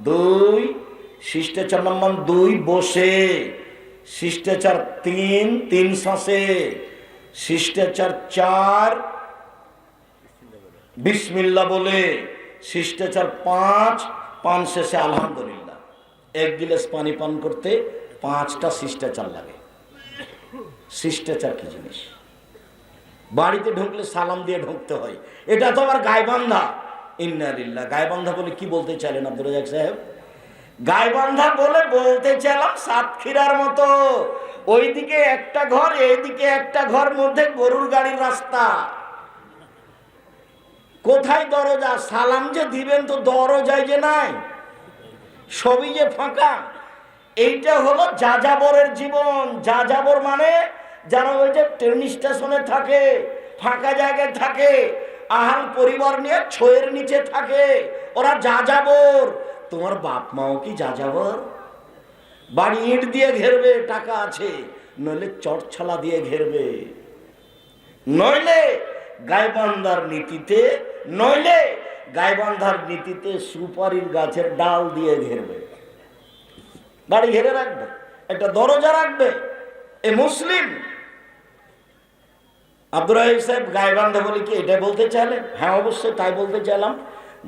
2 শিষ্টাচার নম্বর 2 বসে, শিষ্টাচার 3 শ্বাসে, শিষ্টাচার 4 বিসমিল্লাহ বলে, শিষ্টাচার 5 পান শেষে আলহামদুলিল্লাহ। 1 গিলাস পানি পান করতে 5টা শিষ্টাচার লাগে। শিষ্টাচার কি জিনিস? বাড়িতে ঢুকলে সালাম দিয়ে ঢুকতে হয়, এটা তো আবার গায়বান্ধা। ইন্না লিল্লাহ। গায়বান্ধা বলে কি বলতে চাইলেন আব্দুর রাজ্জাক সাহেব? গায়বান্ধা বলে বলতে চাইলাম সাতক্ষীরার মতো, ওইদিকে একটা ঘর এইদিকে একটা ঘর, মধ্যে গরুর গাড়ির রাস্তা। কোথায় দরজা? সালাম যে দিবেন তো দরজায় যে নাই, সবই যে ফাঁকা। এইটা হলো যাযাবরের জীবন। যাযাবর মানে যারা ওই যে ট্রেন স্টেশনে থাকে, ফাঁকা জায়গায় থাকে, আহাল পরিবার নিয়ে ছয়ের নিচে থাকে, ওরা যাযাবর। তোমার বাপ মাও কি যাযাবর? বাড়ি ইট দিয়ে ঘেরবে, টাকা আছে, নইলে চটছালা দিয়ে ঘেরবে, নইলে গায়বান্ধার নীতিতে, নইলে গায়বান্ধার নীতিতে সুপারির গাছের ডাল দিয়ে ঘেরবে, বাড়ি ঘেরে রাখবে, একটা দরজা রাখবে। এ মুসলিম। আব্দুর রাহিম সাহেব গায়বান্ধা বলে কি এটা বলতে চাইলেন? হ্যাঁ অবশ্যই তাই বলতে চাইলাম।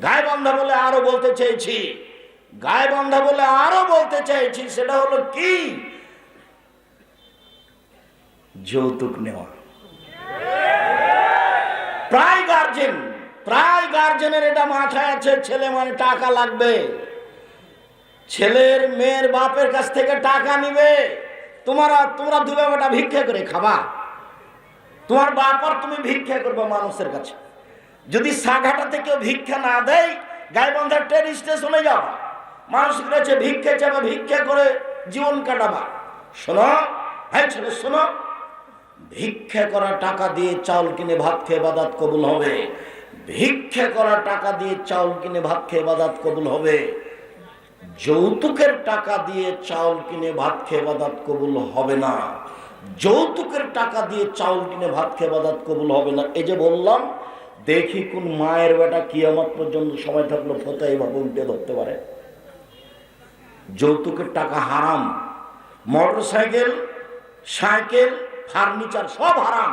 গায়বান্ধা বলে আরো বলতে চেয়েছি, গায়বান্ধা বলে আরো বলতে চাইছি, সেটা হলো কি? যৌতুক নেওয়া। প্রায় গার্জেনের এটা মাথায় আছে, ছেলে মানে টাকা লাগবে, ছেলের মেয়ের বাপের কাছ থেকে টাকা নিবে। তোমরা দুবে বেটা ভিক্ষা করে খাবা, তোমার বাপ আর তুমি ভিক্ষা করবে মানুষের কাছে। যদি সাঘাটা থেকে ভিক্ষা না দেয়, গাইবান্ধার ট্রেন স্টেশনে যাবা, মানুষের কাছে ভিক্ষা চাবা, ভিক্ষা করে জীবন কাটাবা। শোনো, হ্যাঁ ছেলে শোনো, ভিক্ষা করা টাকা দিয়ে চাউল কিনে ভাত খেয়ে ইবাদত কবুল হবে। ভিক্ষা করা টাকা দিয়ে চাউল কিনে ভাত খেয়ে ইবাদত কবুল হবে। যৌতুকের টাকা দিয়ে চাউল কিনে ভাত খেয়ে ইবাদত কবুল হবে না। যৌতুকের টাকা দিয়ে চাউল কিনে ভাত খেয়ে ইবাদত কবুল হবে না। এই যে বললাম, দেখি কোন মায়ের বেটা কিয়ামত পর্যন্ত সময় থাকলো ফতোয়া এইভাবে উল্টে ধরতে পারে। যৌতুকের টাকা হারাম, মোটরসাইকেল, সাইকেল, ফার্নিচার সব হারাম।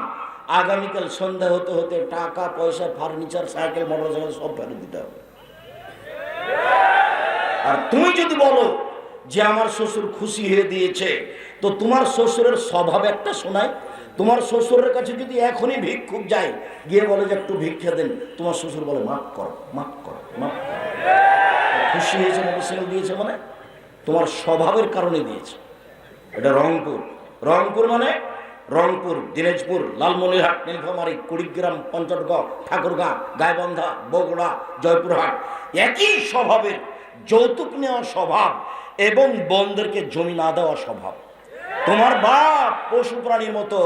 আগামীকাল সন্ধ্যা হতে হতে টাকা পয়সা, ফার্নিচার, সাইকেল, মোটরসাইকেল সব ফেরত দিতে হবে। আর তুমি যদি বলো যে আমার শ্বশুর খুশি হয়ে দিয়েছে, তো তোমার শ্বশুরের স্বভাব একটা শোনায়। তোমার শ্বশুরের কাছে যদি এখনই ভিক্ষুক যায়, গিয়ে বলে যে একটু ভিক্ষা দেন, তোমার শ্বশুর বলে মাফ করো, মাফ করো, মাফ করো। খুশি হয়েছে, মোটরসাইকেল দিয়েছে মানে তোমার স্বভাবের কারণে দিয়েছে। এটা রংপুর। রংপুর মানে রংপুর, দিনাজপুর, লালমনিরহাট, নীলফামারী, কুড়িগ্রাম, পঞ্চগড়, ঠাকুরগাঁ, গাইবান্ধা, বগুড়া, জয়পুরহাট একই স্বভাবের। যৌতুক নেওয়া স্বভাব এবং বোনদেরকে জমি না দেওয়া স্বভাব। তোমার বাপ পশু প্রাণীর মতো,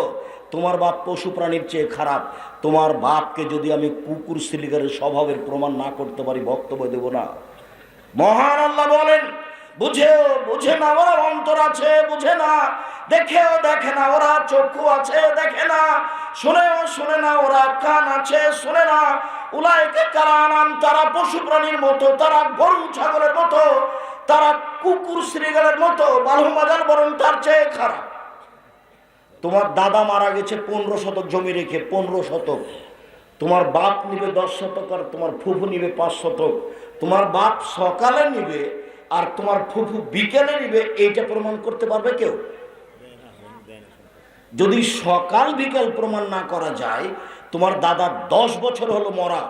তোমার বাপ পশু প্রাণীর চেয়ে খারাপ। তোমার বাপকে যদি আমি কুকুর শ্রীগারের স্বভাবের প্রমাণ না করতে পারি, বক্তব্য দেব না। মহান আল্লাহ বলেন, বুঝেও বুঝে না ওরা অন্তর আছে, বুঝে না, দেখেও দেখে না ওরা চক্ষু আছে, দেখে না, শুনেও শুনে না ওরা কান আছে, শুনে না। উলাইকে কারানাম, তারা পশু প্রাণীর মতো, তারা গরু ছাগলের মতো, তারা কুকুর শ্রীগালের মতো, বালুমাজার বরং তার চেয়ে খারাপ। তোমার দাদা মারা গেছে 15 শতক জমি রেখে, 15 শতক। তোমার বাপ নিবে 10 শতক আর তোমার ফুফু নিবে 5 শতক। তোমার বাপ সকালে নিবে আর তোমার ফুফু বিকেলে নিবে, এইটা প্রমাণ করতে পারবে কেউ? যদি সকাল বিকাল প্রমাণ না করা যায়, তোমার দাদা 10 বছর হলো মরা,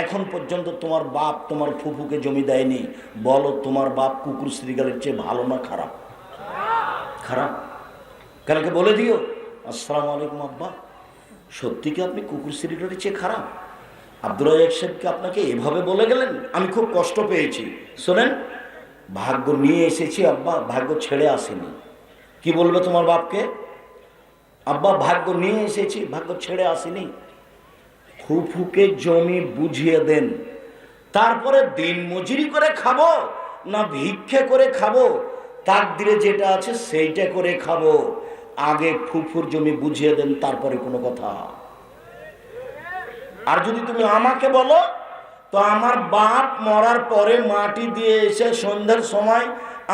এখন পর্যন্ত তোমার বাপ তোমার ফুফুকে জমি দেয়নি, বলো তোমার বাপ কুকুর শ্রীগালের চেয়ে ভালো না খারাপ? খারাপ। কালকে বলে দিও, আসসালামু আলাইকুম আব্বা, সত্যি কি আপনি কুকুর শ্রীগালের চেয়ে খারাপ? আব্দুর রাজ্জাক সাহেবকে আপনাকে এভাবে বলে গেলেন, আমি খুব কষ্ট পেয়েছি। শোনেন, ভাগ্য নিয়ে এসেছি আব্বা, ভাগ্য ছেড়ে আসেনি। কি বলবে তোমার বাপকে? আব্বা ভাগ্য নিয়ে এসেছি, ভাগ্য ছেড়ে আসেনি। ফুফুকে জমি বুঝিয়ে দেন, তারপরে দিন মজুরি করে খাবো না ভিক্ষে করে খাবো, তাকদিরে যেটা আছে সেইটা করে খাবো। আগে ফুফুর জমি বুঝিয়ে দেন, তারপরে কোনো কথা। আর যদি তুমি আমাকে বলো, তো আমার বাপ মরার পরে মাটি দিয়ে এসে সন্ধ্যার সময়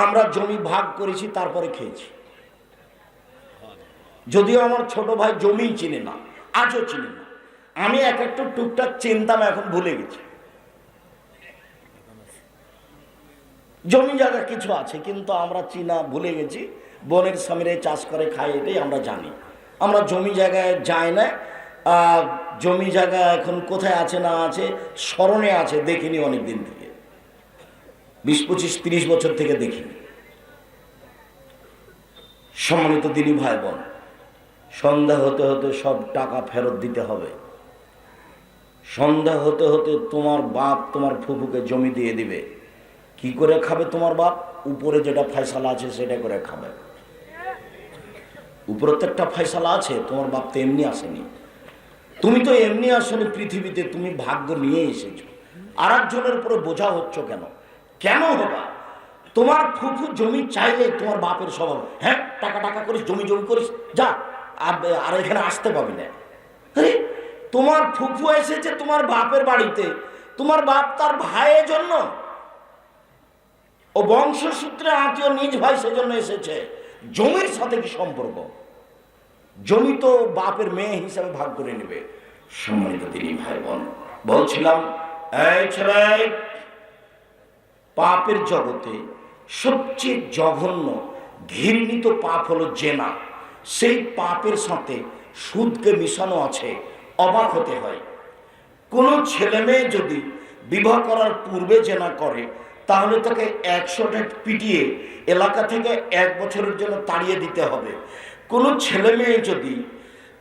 আমরা জমি ভাগ করেছি, তারপরে খেয়েছি। যদিও আমার ছোট ভাই জমি চিনে না, আজও চিনে না। আমি এক একটু টুকটাক চিনতাম, এখন ভুলে গেছি। জমি জায়গা কিছু আছে, কিন্তু আমরা চিনা ভুলে গেছি। বোনের স্বামীরা চাষ করে খায়, এটাই আমরা জানি। আমরা জমি জায়গায় যাই না। জমি জায়গা এখন কোথায় আছে না আছে স্মরণে আছে, দেখিনি অনেক দিন থেকে, 20, 25, 30 বছর থেকে দেখিনি। সম্মানিত দিনী ভাই বোন, সন্ধ্যা হতে হতে সব টাকা ফেরত দিতে হবে। সন্ধ্যা হতে হতে তোমার বাপ তোমার ফুফুকে জমি দিয়ে দিবে। কি করে খাবে তোমার বাপ? উপরে যেটা ফয়সালা আছে সেটা করে খাবে। উপরে তো একটা ফয়সালা আছে, তোমার বাপ তো এমনি আসেনি। তুমি তো এমনি আসলে পৃথিবীতে, তুমি ভাগ্য নিয়ে এসেছো। আর একজনের উপরে বোঝা হচ্ছ কেন? কেন হবা? তোমার ফুফু জমি চাইলে তোমার বাপের স্বভাব, হ্যাঁ টাকা টাকা করিস, জমি জমি করিস, যা, আর এখানে আসতে পাবি না। তোমার ফুফু এসেছে তোমার বাপের বাড়িতে, তোমার বাপ তার ভাইয়ের জন্য, ও বংশসূত্রে আত্মীয়, নিজ ভাই, সেজন্য এসেছে। জমির সাথে কি সম্পর্ক? জমি তো বাপের মেয়ে হিসাবে ভাগ করে নেবে। সম্মানিত দিনী ভাই বোন, বলছিলাম, এই ছেলে, পাপের জগতে সবচেয়ে জঘন্য ঘৃণিত পাপ হলো জেনা। সেই পাপের সাথে সুদকে মিশানো আছে। অবাক হতে হয়, কোনো ছেলে মেয়ে যদি বিবাহ করার পূর্বে জেনা করে, তাহলে তাকে 100টা পিটিয়ে এলাকা থেকে 1 বছরের জন্য তাড়িয়ে দিতে হবে। কোনো ছেলে মেয়ে যদি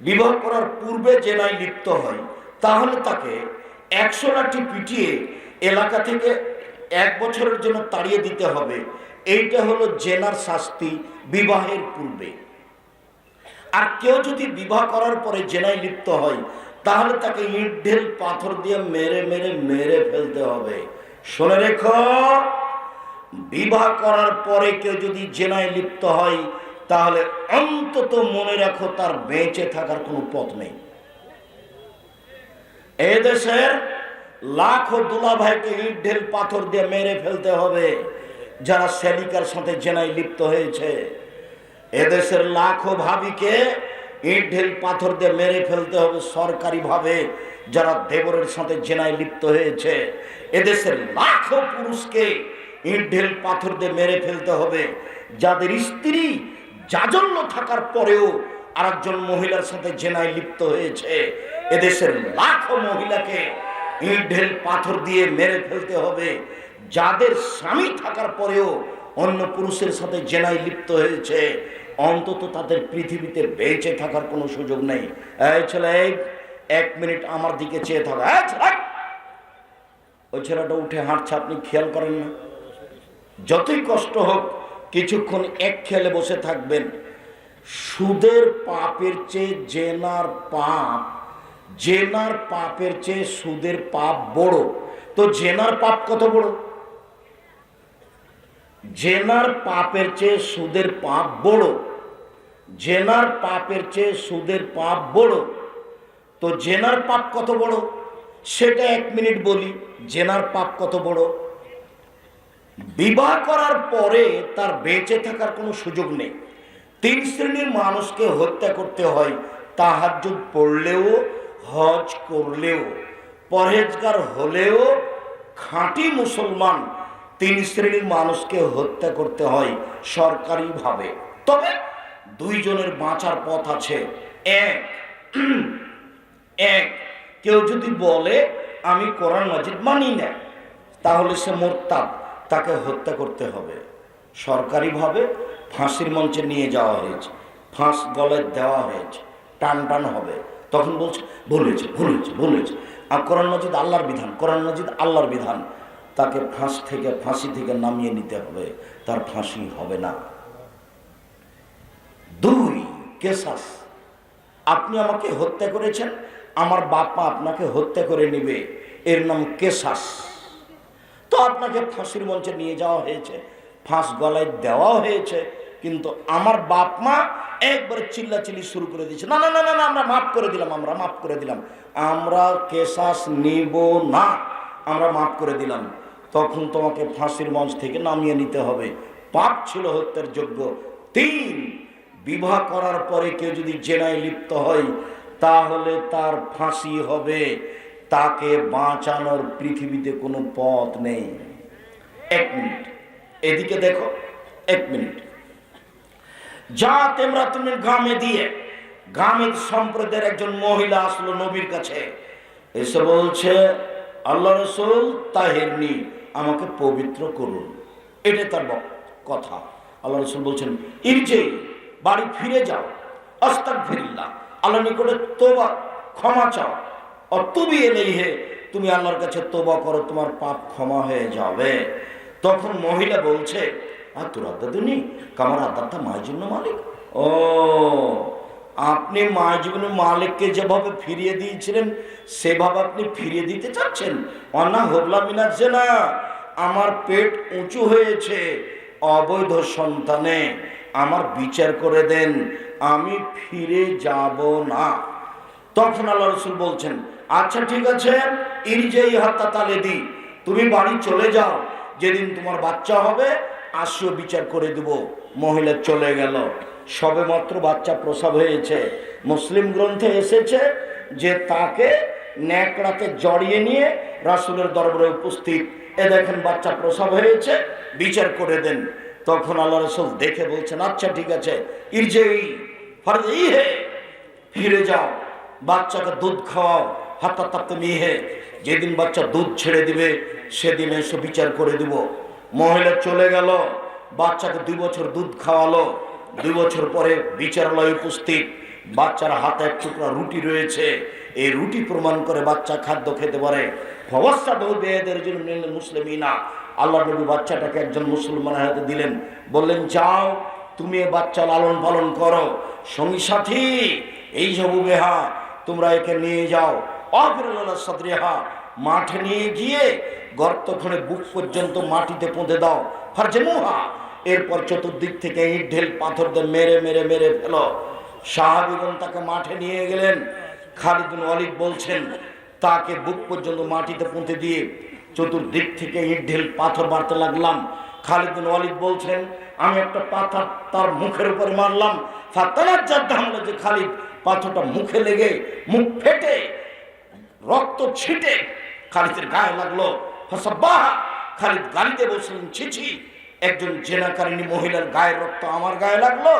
বিবাহ করার পূর্বে জেনায় লিপ্ত হয়, তাহলে তাকে 100 লাঠি পিটিয়ে এলাকা থেকে 1 বছরের জন্য তাড়িয়ে দিতে হবে। এইটা হলো জেনার শাস্তি বিবাহের পূর্বে। আর কেউ যদি বিবাহ করার পরে জেনায় লিপ্ত হয়, তাহলে তাকে ইট ঢেল পাথর দিয়ে মেরে মেরে মেরে ফেলতে হবে। শুনে রেখো, বিবাহ করার পরে কেউ যদি জেনায় লিপ্ত হয়, তাহলে অন্তত মনে রাখো তার বেঁচে থাকার কোনো পথ নেই। এদেশের লাখো দুলাভাইকে ইট ঢেল পাথর দিয়ে মেরে ফেলতে হবে যারা সেলিকার সাথে জেনায় লিপ্ত হয়েছে। এদেশের লাখো ভাবিকে ইট ঢেল পাথর দিয়ে মেরে ফেলতে হবে সরকারিভাবে যারা দেবরের সাথে জেনায় লিপ্ত হয়েছে। এদেশের লাখো পুরুষকে ইট ঢেল পাথর দিয়ে মেরে ফেলতে হবে যাদের স্ত্রী জাজল্য থাকার পরেও আরেকজন মহিলার সাথে জেনায় লিপ্ত হয়েছে। এদেশের লাখো মহিলাকে ইট ঢেল পাথর দিয়ে মেরে ফেলতে হবে যাদের স্বামী থাকার পরেও অন্য পুরুষের সাথে জেনায় লিপ্ত হয়েছে। অন্তত তাদের পৃথিবীতে বেঁচে থাকার কোনো সুযোগ নেই। এই ছেলে, এক মিনিট আমার দিকে চেয়ে থাকো। ওই ছেলেটা উঠে হাঁটছে, আপনি খেয়াল করেন না? যতই কষ্ট হোক কিছুক্ষণ এক খেলে বসে থাকবেন। সুদের পাপের চেয়ে জেনার পাপের চেয়ে সুদের পাপ বড়। তো জেনার পাপ কত বড়? জেনার পাপের চেয়ে সুদের পাপ বড়। জেনার পাপের চেয়ে সুদের পাপ বড়। তো জেনার পাপ কত বড় সেটা এক মিনিট বলি। জেনার পাপ কত বড়? বিবাহ করার পরে তার বেঁচে থাকার কোনো সুযোগ নেই। 3 শ্রেণীর মানুষকে হত্যা করতে হয়, তাহাজ্জুদ পড়লেও, হজ করলেও, পরহেজগার হলেও, খাঁটি মুসলমান 3 শ্রেণীর মানুষকে হত্যা করতে হয় সরকারিভাবে। তবে 2 জনের বাঁচার পথ আছে। এক, কেউ যদি বলে আমি কোরআন মাজিদ মানি না, তাহলে সে মোরতাদ, তাকে হত্যা করতে হবে। সরকারিভাবে ফাঁসির মঞ্চে নিয়ে যাওয়া হয়েছে, ফাঁস গলায় দেওয়া হয়েছে, টান টান হবে। তখন বলছে বলেছে। আর কোরআন মাজিদ আল্লাহর বিধান, কোরআন মাজিদ আল্লাহর বিধান। তাকে ফাঁসি থেকে নামিয়ে নিতে হবে, তার ফাঁসি হবে না। 2, কেসাস। আপনি আমাকে হত্যা করেছেন, আমার বাপ মা আপনাকে হত্যা করে নেবে, এর নাম কেসাস। তো আপনাকে ফাঁসির মঞ্চে নিয়ে যাওয়া হয়েছে, ফাঁস গলায় দেওয়াও হয়েছে, কিন্তু আমার বাপ মা একবারে চিল্লাচিল্লি শুরু করে দিয়েছে, না, আমরা মাফ করে দিলাম, আমরা কেসাস নিব না, আমরা মাফ করে দিলাম। তখন তোমাকে ফাঁসির মঞ্চ থেকে নামিয়ে নিতে হবে, পাপ ছিল হত্যার যোগ্য। 3, বিবাহ করার পরে কেউ যদি জেনায় লিপ্ত হয় তাহলে তার ফাঁসি হবে, তাকে বাঁচানোর পৃথিবীতে কোনো পথ নেই। 1 মিনিট এদিকে দেখো, 1 মিনিট। তুমি গ্রামে দিয়ে গ্রামের সম্প্রদায়ের একজন মহিলা আসলো নবীর কাছে, এসে বলছে আল্লাহ রাসূল তাহেরনি, আমাকে পবিত্র করুন। এটা তার কথা। আল্লাহ রাসূল বলছেন ইরজি, বাড়ি ফিরে যাও, আস্তাগফিরুল্লাহ, আল্লাহর নিকটে তওবা ক্ষমা চাও, অতুবি ইলাইহি, তুমি আল্লাহর কাছে তওবা করো, তোমার পাপ ক্ষমা হয়ে যাবে। তখন মহিলা বলছে আতুরাদ্দাদুনি কামার আদাতা মাইজুন্ন মালিক। ও, আপনি মাইজুন্ন মালিককে যেভাবে ফিরিয়ে দিয়েছিলেন সেভাবে আপনি ফিরিয়ে দিতে চাচ্ছেন? অনা হবলা মিনাচ্ছে না, আমার পেট উঁচু হয়েছে অবৈধ সন্তানে, আমার বিচার করে দেন, আমি ফিরে যাব না। তখন আল্লাহ রাসূল বলছেন আচ্ছা ঠিক আছে, ইরজাই হাত্তা তালেদি, তুমি বাড়ি চলে যাও, যেদিন তোমার বাচ্চা হবে আসিও, বিচার করে দেব। মহিলা চলে গেল, সবে মাত্র বাচ্চা প্রসব হয়েছে। মুসলিম গ্রন্থে এসেছে যে তাকে ন্যাকড়াতে জড়িয়ে নিয়ে রাসূলের দরবারে উপস্থিত, এ দেখেন বাচ্চা প্রসব হয়েছে, বিচার করে দেন। তখন আল্লাহ রাসূল দেখে বলছেন আচ্ছা ঠিক আছে, ইরজাই ফারজিহে, ফিরে যাও, বাচ্চাকে দুধ খাওয়াও, হাত্তা তাতমিহে, যেদিন বাচ্চা দুধ ছেড়ে দিবে সেদিন এসে বিচার করে দিব। মহিলা চলে গেল, বাচ্চাকে 2 বছর দুধ খাওয়ালো, 2 বছর পরে বিচারালয়ে উপস্থিত, বাচ্চার হাতে এক টুকরা রুটি রয়েছে, এই রুটি প্রমাণ করে বাচ্চা খাদ্য খেতে পারে। মুসলিমিনা, আল্লাহ নবী বাচ্চাটাকে একজন মুসলমানের হাতে দিলেন, বললেন যাও তুমি এ বাচ্চা লালন পালন করো, সঙ্গী সাথী এই বেহা তোমরা একে নিয়ে যাও, অফিরুল্লাহ মাঠে নিয়ে গিয়ে গর্ত খুঁড়ে বুক পর্যন্ত মাটিতে পুঁতে দাও, ফারজেমুহা, এরপর চতুর্দিক থেকে ইট ঢেল পাথর দিয়ে মেরে মেরে মেরে ফেল। সাহাবীগণ তাকে মাঠে নিয়ে গেলেন। খালিদ বিন ওয়ালিদ বলছেন, তাকে বুক পর্যন্ত মাটিতে পুঁতে দিয়ে চতুর্দিক থেকে ইট ঢেল পাথর মারতে লাগলাম। খালিদ বিন ওয়ালিদ বলছেন, আমি একটা পাথর তার মুখের উপরে মারলাম। যে খালিদ পাথরটা মুখে লেগে মুখ ফেটে রক্ত ছিটে খালিদের গায়ে লাগলো। খালিদ গালিতে বলছিলেন, ছিছি, একজন জেনাকারিনী মহিলার গায়ের রক্ত আমার গায়ে লাগলো।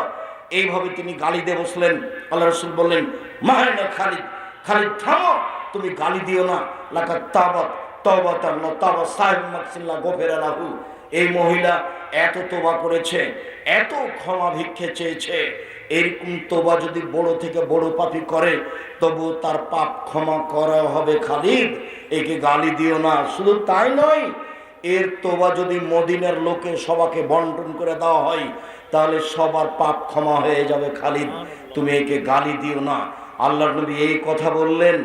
এইভাবে তিনি গালি দিয়ে বসলেন। আল্লাহ রাসূল বললেন, মাহানা খালিদ, খালিদ থামো, তুমি গালি দিও না। লাকাত তাবাত তাওবাতান লা তাওবা সাহিব মাকসিল্লাহ গফিরা লাহু। এই মহিলা এত তোবা করেছে, এত ক্ষমা ভিক্ষে চেয়েছে, এরকম তোবা যদি বড় থেকে বড় পাপী করে তবু তার পাপ ক্ষমা করা হবে। খালিদ, একে গালি দিও না। শুধু তাই নয়, এর তোবা যদি মদিনার লোকে সবাকে বন্টন করে দেওয়া হয় তাহলে সবার পাপ ক্ষমা হয়ে যাবে। খালিদ, তুমি একে গালি দিও না। আল্লাহর নবী এই কথা বললেন,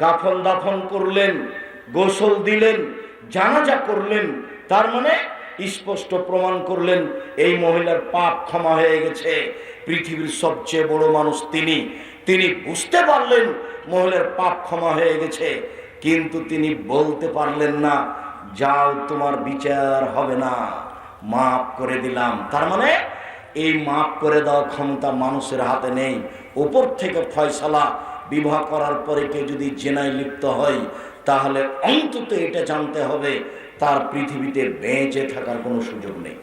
কাফন দাফন করলেন, গোসল দিলেন, জানাজা করলেন। তার মানে স্পষ্ট প্রমাণ করলেন এই মহিলার পাপ ক্ষমা হয়ে গেছে। পৃথিবীর সবচেয়ে বড় মানুষ তিনি বুঝতে পারলেন মহিলার পাপ ক্ষমা হয়ে গেছে, কিন্তু তিনি বলতে পারলেন না, যাও তোমার বিচার হবে না, মাফ করে দিলাম। তার মানে এই মাফ করে দেওয়ার ক্ষমতা মানুষের হাতে নেই। উপর থেকে ফয়সালা। বিবাহ করার পরে কেউ যদি জেনায় লিপ্ত হয় তাহলে অন্তত এটা জানতে হবে তার পৃথিবীতে বেঁচে থাকার কোনো সুযোগ নেই।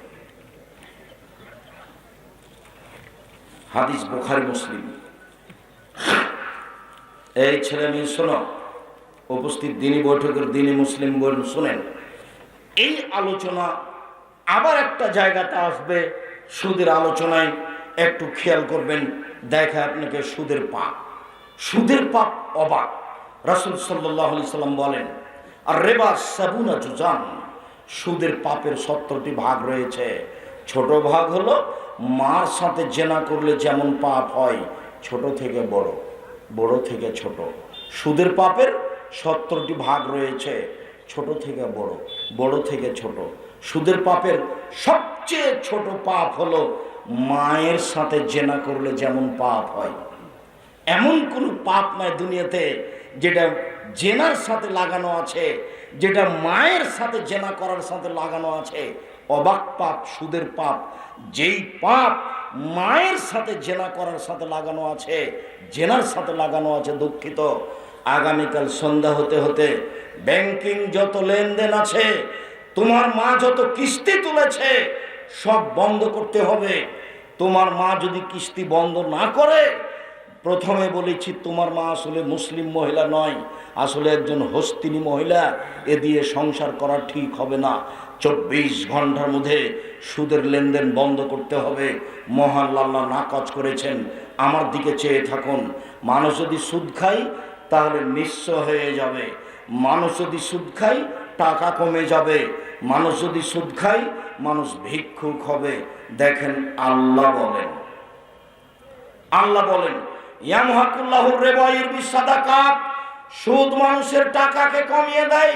হাদিস বুখারী মুসলিম। এই ছেলে মেয়ে শোনো, উপস্থিত দিনী বৈঠকের দিনী মুসলিম বোন শুনেন, এই আলোচনা আবার একটা জায়গাতে আসবে, সুদের আলোচনায় একটু খেয়াল করবেন। দেখা আপনাকে সুদের পাপ, সুদের পাপ অবাক। রাসূল সাল্লাল্লাহু আলাইহি সাল্লাম বলেন, আর রেবা সাবুনা জুজান, সুদের পাপের 70টি ভাগ রয়েছে। ছোট ভাগ হলো মার সাথে জেনা করলে যেমন পাপ হয়, ছোট থেকে বড়, বড় থেকে ছোট। সুদের পাপের 70টি ভাগ রয়েছে, ছোট থেকে বড়, বড় থেকে ছোট। সুদের পাপের সবচেয়ে ছোট পাপ হলো মায়ের সাথে জেনা করলে যেমন পাপ হয়। এমন কোনো পাপ নাই দুনিয়াতে যেটা জেনার সাথে লাগানো আছে, যেটা মায়ের সাথে জেনা করার সাথে লাগানো আছে। অবাক পাপ সুদের পাপ। যেই পাপ মায়ের সাথে জেনা করার সাথে লাগানো আছে, জেনার সাথে লাগানো আছে, দুঃখিত, আগামীকাল সন্ধ্যা হতে হতে ব্যাংকিং যত লেনদেন আছে, তোমার মা যত কিস্তি তুলেছে সব বন্ধ করতে হবে। তোমার মা যদি কিস্তি বন্ধ না করে, প্রথমে বলেছি তোমার মা আসলে মুসলিম মহিলা নয়, আসলে একজন হস্তিনী মহিলা। এ দিয়ে সংসার করা ঠিক হবে না। 24 ঘন্টার মধ্যে সুদের লেনদেন বন্ধ করতে হবে। মহান আল্লাহ নাকচ করেছেন। আমার দিকে চেয়ে থাকুন। মানুষ যদি সুদ খায় তাহলে নিঃস্ব হয়ে যাবে। মানুষ যদি সুদ খায় টাকা কমে যাবে। মানুষ যদি সুদ খায় মানুষ ভিক্ষুক হবে। দেখেন আল্লাহ বলেন, আল্লাহ বলেন, ইয়ামহাকুল্লাহুর রিবা ইউরবিস সাদাকাত, সুদ মানুষের টাকাকে কমিয়ে দেয়,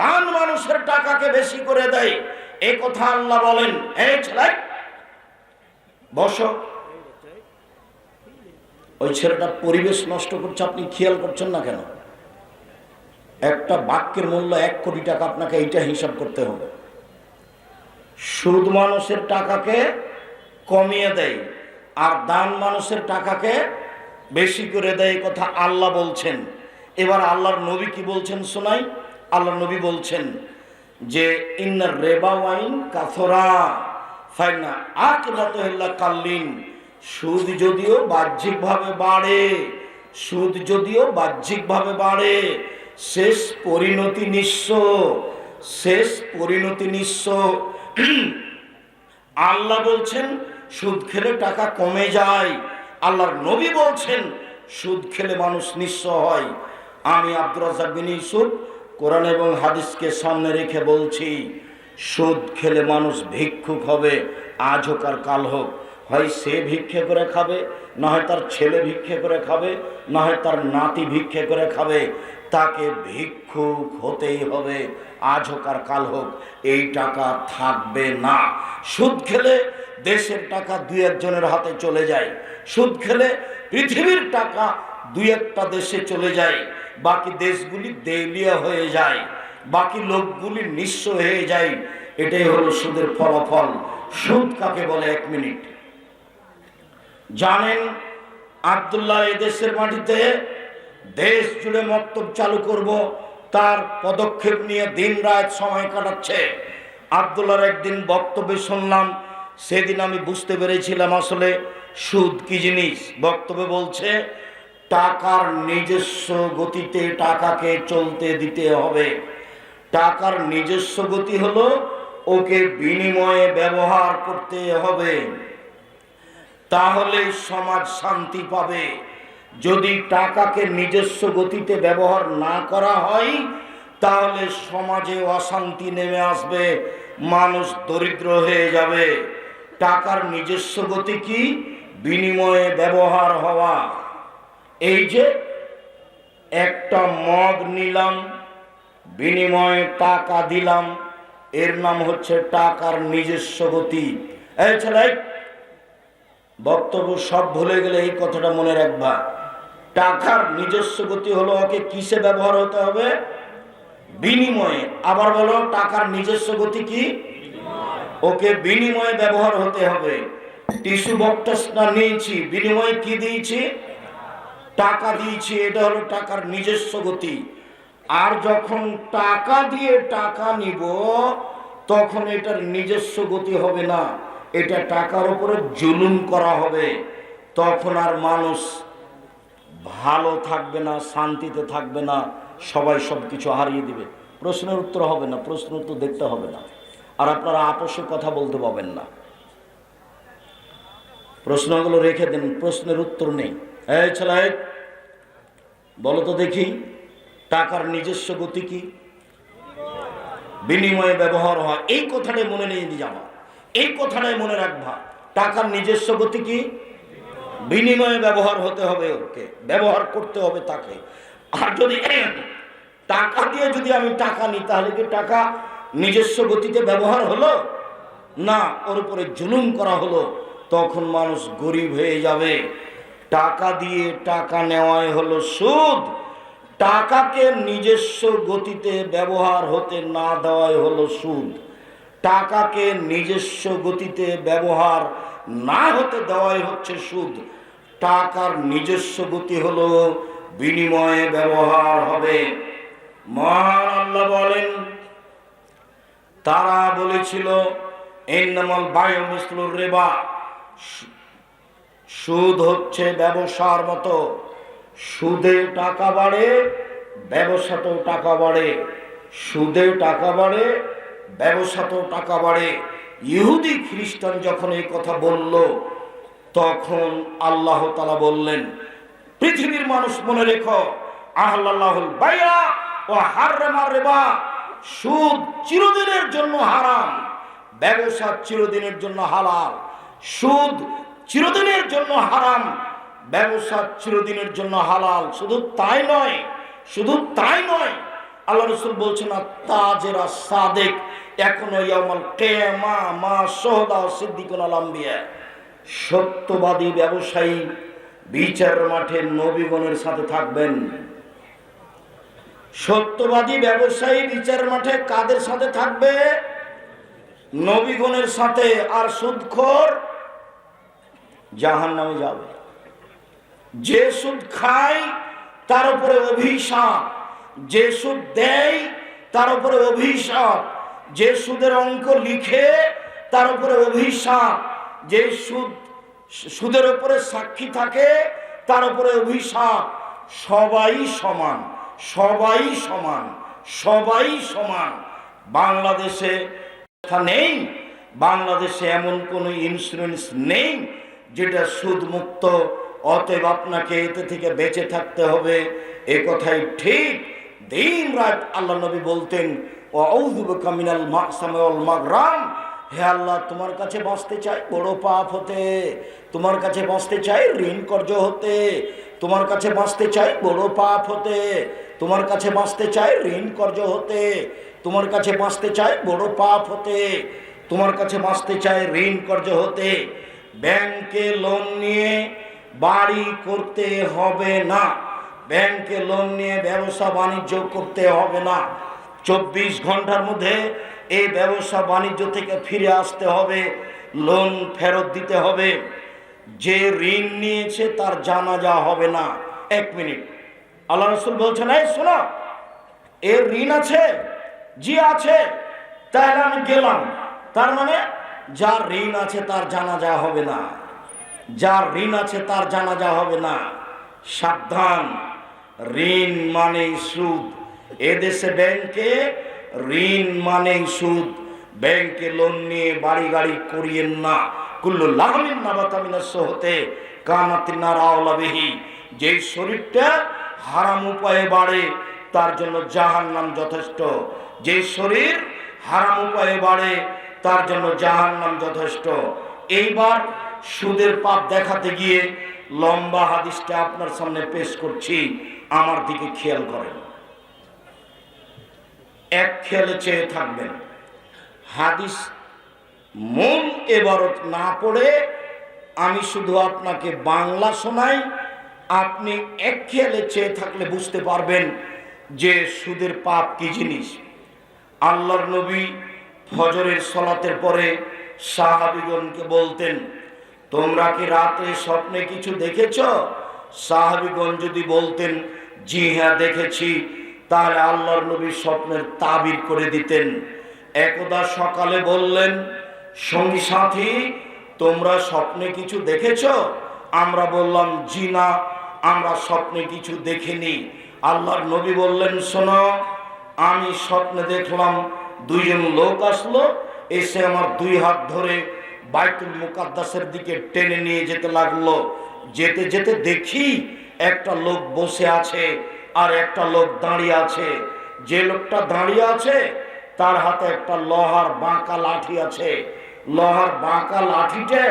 দান মানুষের টাকাকে বেশি করে দেয়। এই কথা আল্লাহ বলেন। এই ছেলে বসো, ওই ছেলেটা পরিবেশ নষ্ট করছে, আপনি খেয়াল করছেন না কেন? একটা বাক্যের মূল্য 1 কোটি টাকা, আপনাকে এইটা হিসাব করতে হবে। সুদ মানুষের টাকাকে কমিয়ে দেয় আর দান মানুষের টাকাকে বেশি করে দেয়, কথা আল্লাহ বলছেন। এবার আল্লাহর নবী কি বলছেন শোনাই। আল্লাহর নবী বলছেন যে ইন্নার রিবা ওয়াইন কাসরা ফাইনা আকিবাতু ইল্লা কাল্লিন, সুদ যদিও বাহ্যিকভাবে বাড়ে, সুদ যদিও বাহ্যিকভাবে বাড়ে, শেষ পরিণতি নিঃস্ব, শেষ পরিণতি নিঃস্ব। আল্লাহ বলছেন সুদ খেলে টাকা কমে যায়, আল্লাহর নবী বলছেন সুদ খেলে মানুষ নিঃস্ব হয়। আমি আব্দুর রাজ্জাক বিন ইউসুফ কোরআন এবং হাদিসকে সামনে রেখে বলছি, সুদ খেলে মানুষ ভিক্ষুক হবে, আজ হোক আর কাল হোক। হয় সে ভিক্ষে করে খাবে, না হয় তার ছেলে ভিক্ষে করে খাবে, না হয় তার নাতি ভিক্ষে করে খাবে। তাকে ভিক্ষুক হতেই হবে, আজ হোক আর কাল হোক। এই টাকা থাকবে না। সুদ খেলে দেশের টাকা দুই একজনের হাতে চলে যায়, সুদ খেলে পৃথিবীর টাকা দুই একটা দেশে চলে যায়, বাকি দেশগুলি দেউলিয়া হয়ে যায়, বাকি লোকগুলি নিঃস্ব হয়ে যায়। এটাই হলো সুদের ফলাফল। সুদ কাকে বলে? 1 মিনিট। জানেন আব্দুল্লাহ এই দেশের মাটিতে দেশ জুড়ে মক্তব চালু করব, তার পদক্ষেপ নিয়ে দিন রাত সময় কাটাচ্ছে। আব্দুল্লাহর একদিন বক্তব্যে শুনলাম, সেদিন আমি বুঝতে পেরেছিলাম আসলে সুদ কি জিনিস। বক্তব্যে বলছে টাকার নিজস্ব গতিতে টাকাকে চলতে দিতে হবে। টাকার নিজস্ব গতি হলো ওকে বিনিময়ে ব্যবহার করতে হবে, তাহলে সমাজ শান্তি পাবে। যদি টাকাকে নিজস্ব গতিতে ব্যবহার না করা হয়, তাহলে সমাজে অশান্তি নেমে আসবে, মানুষ দরিদ্র হয়ে যাবে। টাকার নিজস্ব গতি কি? বিনিময়ে ব্যবহার হওয়া। এই যে একটা মগ নিলাম, বিনিময়ে টাকা দিলাম, এর নাম হচ্ছে টাকার নিজস্ব গতি। এই ছেলে, বক্তব্য সব ভুলে গেলে এই কথাটা মনে রাখবা। টাকার নিজস্ব গতি হলো ওকে কিসে ব্যবহার হতে হবে? বিনিময়ে। আবার বলো, টাকার নিজস্ব গতি কি? ওকে বিনিময়ে ব্যবহার হতে হবে। টিস্যু বক্সটা নিয়েছি, বিনিময়ে কি দিয়েছি? টাকা দিয়েছি। এটা হলো টাকার নিজস্ব গতি। আর যখন টাকা দিয়ে টাকা নিব, তখন এটার নিজস্ব গতি হবে না, এটা টাকার উপরে জুলুম করা হবে। তখন আর মানুষ ভালো থাকবে না, শান্তিতে থাকবে না, সবাই সব কিছু হারিয়ে দিবে। প্রশ্নের উত্তর হবে না, প্রশ্নের উত্তর দেখতে হবে না, আর আপনারা আপোষে কথা বলতে পাবেন না। প্রশ্নগুলো রেখে দিন, প্রশ্নের উত্তর নেই। এই ছেলে, বলো তো দেখি, টাকার নিজস্ব গতি কি? বিনিময়ে ব্যবহার হয়। এই কথাটাই মনে নিয়ে যাবা, এই কথাটাই মনে রাখবা। টাকার নিজস্ব গতি কি? বিনিময়ে ব্যবহার হতে হবে, ওকে ব্যবহার করতে হবে তাকে। আর যদি টাকা দিয়ে যদি আমি টাকা নিই, তাহলে কি টাকা নিজস্ব গতিতে ব্যবহার হলো না, ওর উপরে জুলুম করা হলো। তখন মানুষ গরিব হয়ে যাবে। টাকা দিয়ে টাকা নেওয়াই হলো সুদ। টাকাকে নিজস্ব গতিতে ব্যবহার হতে না দেওয়াই হলো সুদ। টাকাকে নিজস্ব গতিতে ব্যবহার না হতে দেওয়াই হচ্ছে সুদ। টাকার নিজস্ব গতি হলো বিনিময়ে ব্যবহার হবে। মহান আল্লাহ বলেন, তারা বলেছিল ইন্নামাল বায়উ মিসলুর রিবা, সুদ হচ্ছে ব্যবসার মতো। সুদে টাকা বাড়ে, ব্যবসাতেও টাকা বাড়ে। সুদে টাকা বাড়ে, ব্যবসাতেও টাকা বাড়ে। ইহুদি খ্রিস্টান যখন এই কথা বলল, তখন আল্লাহ তাআলা বললেন, পৃথিবীর মানুষ মনে রেখো, আহলাল্লাহুল বাইআ ওয়া হাররামার রিবা, সুদ চিরদিনের জন্য হারাম, ব্যবসা চিরদিনের জন্য হালাল। সুদ চিরদিনের জন্য হারাম, ব্যবসা চিরদিনের জন্য হালাল। শুধু তাই নয়, শুধু তাই নয়, আল্লাহ রাসূল বলছেন, তাজেরা সাদেক এখনো ইয়াউমাল কিয়ামা মা শুহাদা সিদ্দিকুন আল আম্বিয়া, সত্যবাদী ব্যবসায়ী বিচার মাঠে নবীগণের সাথে থাকবেন। সত্যবাদী ব্যবসায়ী বিচার মাঠে কাদের সাথে থাকবে? নবীগণের সাথে। আর সুদখোর জাহান্নামে যাবে। যে সুদ খায় তার উপরে অভিশাপ, যে সুদ দেয় তার উপরে অভিশাপ, যে সুদের অঙ্ক লিখে তার উপরে অভিশাপ, যে সুদের উপরে সাক্ষী থাকে তার উপরে অভিশাপ। সবাই সমান, সবাই সমান, সবাই সমান। বাংলাদেশে নেই, বাংলাদেশে এমন কোনো ইন্স্যুরেন্স নেই যেটা সুদ মুক্ত। অতএব আপনাকে এতে থেকে বেঁচে থাকতে হবে, এ কথাই ঠিক। দিন রাত আল্লাহ নবী বলতেন, আউযু বিকা মিনাল মা'সামি ওয়াল মাগরাম, হে আল্লাহ, তোমার কাছে বাঁচতে চাই বড় পাপ হতে, তোমার কাছে বাঁচতে চাই ঋণ কর্জ হতে, তোমার কাছে বাঁচতে চাই বড় পাপ হতে। তোমার কাছে বাঁচতে চায় ঋণ কর্জ হতে, তোমার কাছে বাঁচতে চায় বড় পাপ হতে, তোমার কাছে বাঁচতে চায় ঋণ কর্জ হতে। ব্যাংকে লোন নিয়ে বাড়ি করতে হবে না, ব্যাংকে লোন নিয়ে ব্যবসা বাণিজ্য করতে হবে না। 24 ঘন্টার মধ্যে এই ব্যবসা বাণিজ্য থেকে ফিরে আসতে হবে, লোন ফেরত দিতে হবে। যে ঋণ নিয়েছে তার জানাজা হবে না। 1 মিনিট, আল্লাহ রাসূল বলছেন, এই শোনো, এর ঋণ আছে? জি আছে। তাহলে আমি গেলাম। তার মানে যার ঋণ আছে তার জানাজা হবে না, যার ঋণ আছে তার জানাজা হবে না। সাবধান, ঋণ মানেই সুদ। এদেশে ব্যাংকে ঋণ মানেই সুদ। ব্যাংকে লোন নিয়ে বাড়ি গাড়ি করিয়েন না। কুল্লু লাহমিন নাবাতা মিনাস সুহতে কানাতিন নার আওলা বিহি। যেই শরীরটা হারাম উপায়ে বাড়ে তার জন্য জাহান্নাম যথেষ্ট। যে শরীর হারাম উপায়ে বাড়ে তার জন্য জাহান্নাম যথেষ্ট। এইবার সুদের পাপ দেখাতে গিয়ে লম্বা হাদিসটা আপনার সামনে পেশ করছি, আমার দিকে খেয়াল করেন, এক খেয়ালে চেয়ে থাকবেন। হাদিস মূল এবারত না পড়ে আমি শুধু আপনাকে বাংলা শোনাই, আপনি এক খেয়ালে চেয়ে থাকলে বুঝতে পারবেন যে সুদের পাপ কি জিনিস। আল্লাহর নবী ফজরের সালাতের পরে সাহাবীগণকে বলতেন, তোমরা কি রাতে স্বপ্নে কিছু দেখেছ? সাহাবীগণ যদি বলতেন জি হ্যাঁ দেখেছি, তাহলে আল্লাহর নবী স্বপ্নের তাবির করে দিতেন। একদা সকালে বললেন, সঙ্গী সাথী তোমরা স্বপ্নে কিছু দেখেছ? আমরা বললাম জি না, আমরা স্বপ্নে কিছু দেখিনি। আল্লাহর নবী বললেন, শোনো, আমি স্বপ্নে দেখলাম 2 জন লোক আসলো, এসে আমার 2 হাত ধরে বাইতুল মুকাদ্দাসের দিকে টেনে নিয়ে যেতে লাগলো। যেতে যেতে দেখি একটা লোক বসে আছে আর একটা লোক দাঁড়িয়ে আছে। যে লোকটা দাঁড়িয়ে আছে তার হাতে একটা লোহার বাঁকা লাঠি আছে। লোহার বাঁকা লাঠিটা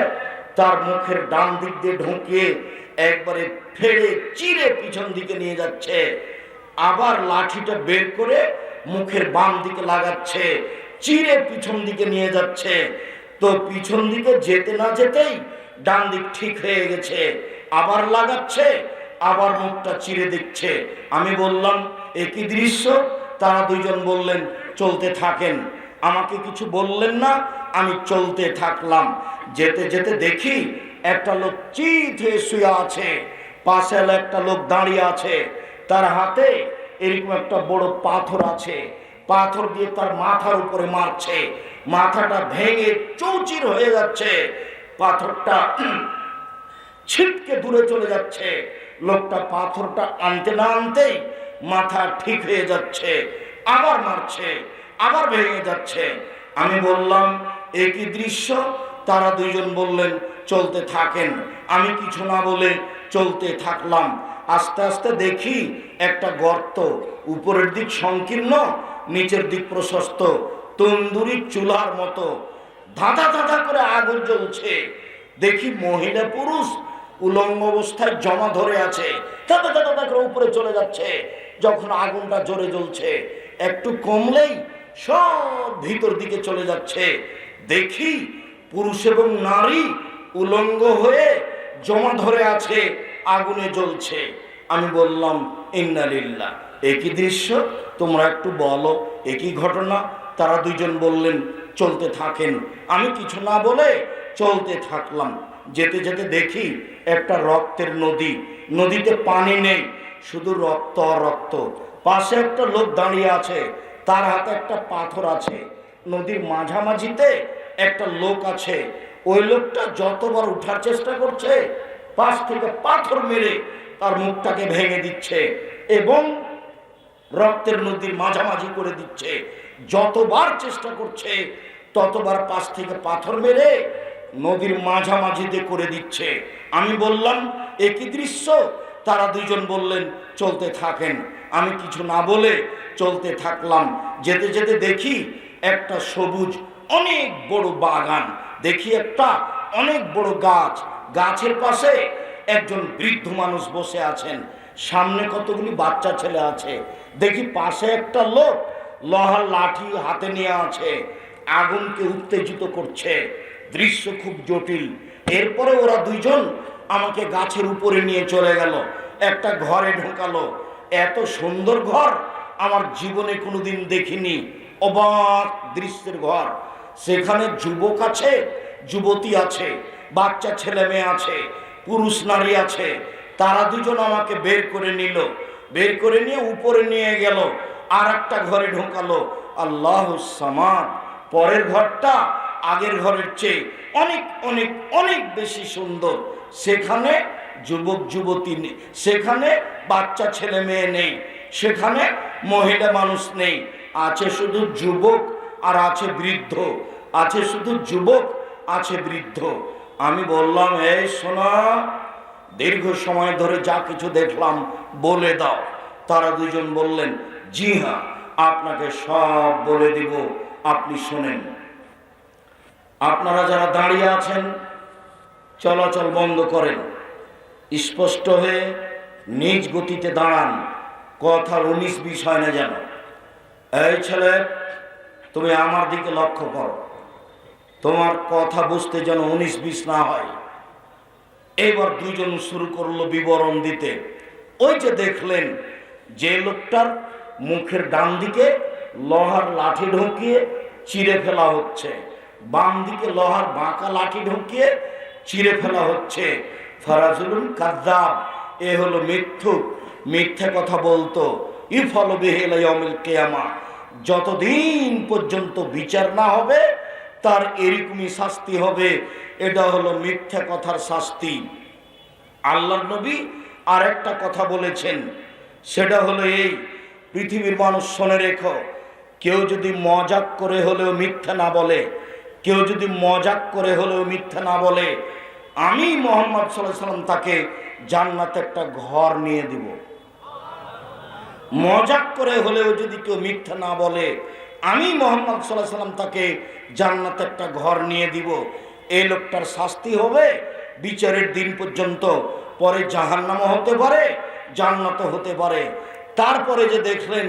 তার মুখের ডান দিক দিয়ে ঢুকিয়ে একবারে ফেড়ে চিরে পিছন দিকে নিয়ে যাচ্ছে। আবার লাঠিটা বের করে মুখের বাম দিকে লাগাচ্ছে, চিরে পিছন দিকে নিয়ে যাচ্ছে। তো পিছন দিকে যেতে না যেতেই ডান দিক ঠিক হয়ে গেছে, আবার লাগাচ্ছে, আবার মুখটা চিরে দিচ্ছে। আমি বললাম একই দৃশ্য। তারা 2 জন বললেন চলতে থাকেন। আমাকে কিছু বললেন না, আমি চলতে থাকলাম। যেতে যেতে দেখি একটা লোক চিত হয়ে শুয়ে আছে, পাশে একটা লোক দাঁড়িয়ে আছে, তার হাতে এরকম একটা বড় পাথর আছে। পাথর দিয়ে তার মাথার উপরে মারছে, মাথাটা ভেঙে চৌচির হয়ে যাচ্ছে, পাথরটা ছিটকে দূরে চলে যাচ্ছে। লোকটা পাথরটা আনতে না আনতেই মাথা ঠিক হয়ে যাচ্ছে, আবার মারছে, আবার ভেঙে যাচ্ছে। আমি বললাম একই দৃশ্য। তারা 2 জন বললেন চলতে থাকেন। আমি কিছু না বলে চলতে থাকলাম। আস্তে আস্তে দেখি একটা গর্ত, উপরের দিক সংকীর্ণ, নিচের দিক প্রশস্ত, তন্দুরি চুলার মতো ধাঁধা ধাঁধা করে আগুন জ্বলছে। দেখি মহিলা পুরুষ উলঙ্গ অবস্থায় জমা ধরে আছে, ধাঁধা ধাঁধা করে উপরে চলে যাচ্ছে। যখন আগুনটা জোরে জ্বলছে, একটু কমলেই সব ভিতর দিকে চলে যাচ্ছে। দেখি পুরুষ এবং নারী উলঙ্গ হয়ে জমা ধরে আছে, আগুনে জ্বলছে। আমি বললাম ইন্না লিল্লাহ, একই দৃশ্য, তোমরা একটু বলো একই ঘটনা। তারা 2 জন বললেন চলতে থাকেন। আমি কিছু না বলে চলতে থাকলাম। যেতে যেতে দেখি একটা রক্তের নদী, নদীতে পানি নেই, শুধু রক্ত আর রক্ত। পাশে একটা লোক দাঁড়িয়ে আছে, তার হাতে একটা পাথর আছে। নদীর মাঝামাঝিতে একটা লোক আছে। ওই লোকটা যতবার উঠার চেষ্টা করছে, পাশ থেকে পাথর মেরে তার মুখটাকে ভেঙে দিচ্ছে এবং রক্তের নদীর মাঝামাঝি করে দিচ্ছে। যতবার চেষ্টা করছে ততবার পাশ থেকে পাথর মেরে নদীর মাঝামাঝিতে করে দিচ্ছে। আমি বললাম একই দৃশ্য। তারা 2 জন বললেন চলতে থাকেন। আমি কিছু না বলে চলতে থাকলাম। যেতে যেতে দেখি একটা সবুজ অনেক বড় বাগান, দেখি একটা অনেক বড় গাছ, গাছের পাশে একজন বৃদ্ধ মানুষ বসে আছেন। সামনে কতগুলি বাচ্চা ছেলে আছে, দেখি পাশে একটা লোক লোহার লাঠি হাতে নিয়ে আছে, আগুনকে উত্তেজিত করছে। দৃশ্য খুব জটিল। এরপরে ওরা দুইজন আমাকে গাছের উপরে নিয়ে চলে গেল, একটা ঘরে ঢোকালো। এত সুন্দর ঘর আমার জীবনে কোনোদিন দেখিনি, অবাক দৃশ্যের ঘর। সেখানে যুবক আছে, যুবতী আছে, বাচ্চা ছেলে মেয়ে আছে, পুরুষ নারী আছে। তারা দুজন আমাকে বের করে নিল, বের করে নিয়ে উপরে নিয়ে গেল, আর একটা ঘরে ঢোকালো। আল্লাহু সামাদ। পরের ঘরটা আগের ঘরের চেয়ে অনেক অনেক অনেক বেশি সুন্দর। সেখানে যুবক যুবতী নেই, সেখানে বাচ্চা ছেলে মেয়ে নেই, সেখানে মহিলা মানুষ নেই, আছে শুধু যুবক আর আছে বৃদ্ধ, আছে শুধু যুবক আছে বৃদ্ধ। আমি বললাম, এই শোনা, দীর্ঘ সময় ধরে যা কিছু দেখলাম বলে দাও। তারা দুজন বললেন, জি হ্যাঁ, আপনাকে সব বলে দিব, আপনি শোনেন। আপনারা যারা দাঁড়িয়ে আছেন চলাচল বন্ধ করেন, স্পষ্ট হয়ে নিজ গতিতে দাঁড়ান, কথা 19-20 হয় না যেন। এই ছেলে, তুমি আমার দিকে লক্ষ্য করো, তোমার কথা বুঝতে যেন 19-20 না হয়। এবার দুইজন শুরু করলো বিবরণ দিতে। ওই যে দেখলেন, যে লোকটার মুখের ডান দিকে লোহার লাঠি ঢুকিয়ে চিরে ফেলা হচ্ছে, বাম দিকে লোহার বাঁকা লাঠি ঢুকিয়ে চিরে ফেলা হচ্ছে। ফারাজুলুন কাযযাব, এ হলো মিথ্যুক, মিথ্যা কথা বলতো। ইফল বিহি ইলা ইয়াউমিল কিয়ামা, যতদিন পর্যন্ত বিচার না হবে তার এরকমই শাস্তি হবে। এটা হলো মিথ্যা কথার শাস্তি। আল্লাহর নবী আর একটা কথা বলেছেন, সেটা হলো এই, পৃথিবীর মানুষ শুনে রেখো, কেউ যদি মজাক করে হলেও মিথ্যা না বলে, কেউ যদি মজাক করে হলেও মিথ্যা না বলে, আমি মুহাম্মদ সাল্লাল্লাহু আলাইহি সাল্লাম তাকে জান্নাতে একটা ঘর নিয়ে দিব। মজাক করে হলেও যদি কেউ মিথ্যা না বলে, আমি মুহাম্মদ সাল্লাল্লাহু আলাইহি সাল্লাম তাকে জান্নাতে একটা ঘর নিয়ে দিব। এই লোকটার শাস্তি হবে বিচারের দিন পর্যন্ত, পরে জাহান্নামও হতে পারে, জান্নাত হতে পারে। তারপরে যে দেখলেন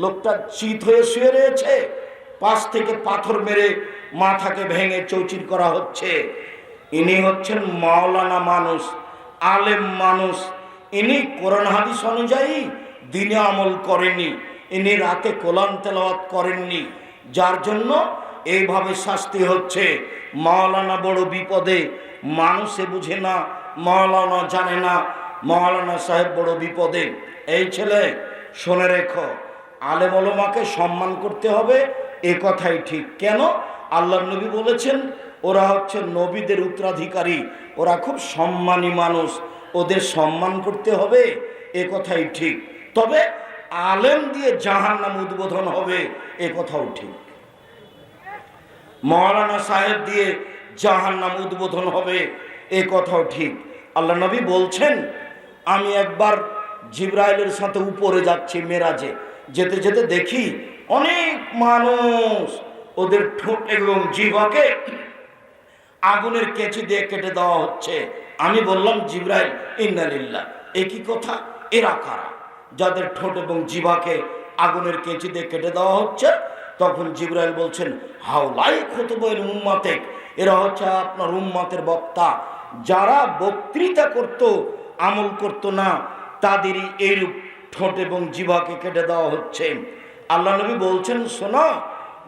লোকটা চিত হয়ে শুয়ে রয়েছে, পাশ থেকে পাথর মেরে মাথাকে ভেঙে চৌচির করা হচ্ছে। ইনি হচ্ছেন মাওলানা মানুষ, আলেম মানুষ। ইনি কোরআন হাদিস অনুযায়ী দিনে আমল করেননি, ইনি রাতে কোরআন তেলাওয়াত করেননি, যার জন্য এইভাবে শাস্তি হচ্ছে। মাওলানা বড় বিপদে, মানুষে বুঝে না, মাওলানা জানে না, মাওলানা সাহেব বড় বিপদে। এই ছেলে, শুনে রেখো, আলেম ওলামাকে সম্মান করতে হবে, এ কথাই ঠিক। কেন? আল্লাহর নবী বলেছেন ওরা হচ্ছে নবীদের উত্তরাধিকারী, ওরা খুব সম্মানী মানুষ, ওদের সম্মান করতে হবে, এ কথাই ঠিক। তবে আলেম দিয়ে জাহান্নাম উদ্বোধন হবে, এ কথাও ঠিক। মাওলানা সাহেব দিয়ে জাহান্নাম উদ্বোধন হবে, এ কথাও ঠিক। আল্লাহ নবী বলছেন, আমি একবার জিবরাইলের সাথে উপরে যাচ্ছি মেরাজে, যেতে যেতে দেখি অনেক মানুষ ওদের ঠোঁট এবং জিহ্বাকে আগুনের কেঁচি দিয়ে কেটে দেওয়া হচ্ছে। আমি বললাম, জিবরাইল, ইন্না লিল্লাহ, এ কি কথা? এরা কারা যাদের ঠোঁট এবং জিহ্বাকে আগুনের কেঁচি দিয়ে কেটে দেওয়া হচ্ছে? তখন জিবরাইল বলছেন, হাউলাই খুতুবুল উম্মাতিক, এরা হচ্ছে আপনার উম্মাতের বক্তা। যারা বক্তৃতা করত, আমল করত না, তাদেরই এইরূপ ঠোঁট এবং জিহ্বাকে কেটে দেওয়া হচ্ছে। আল্লাহ নবী বলছেন, শোনো,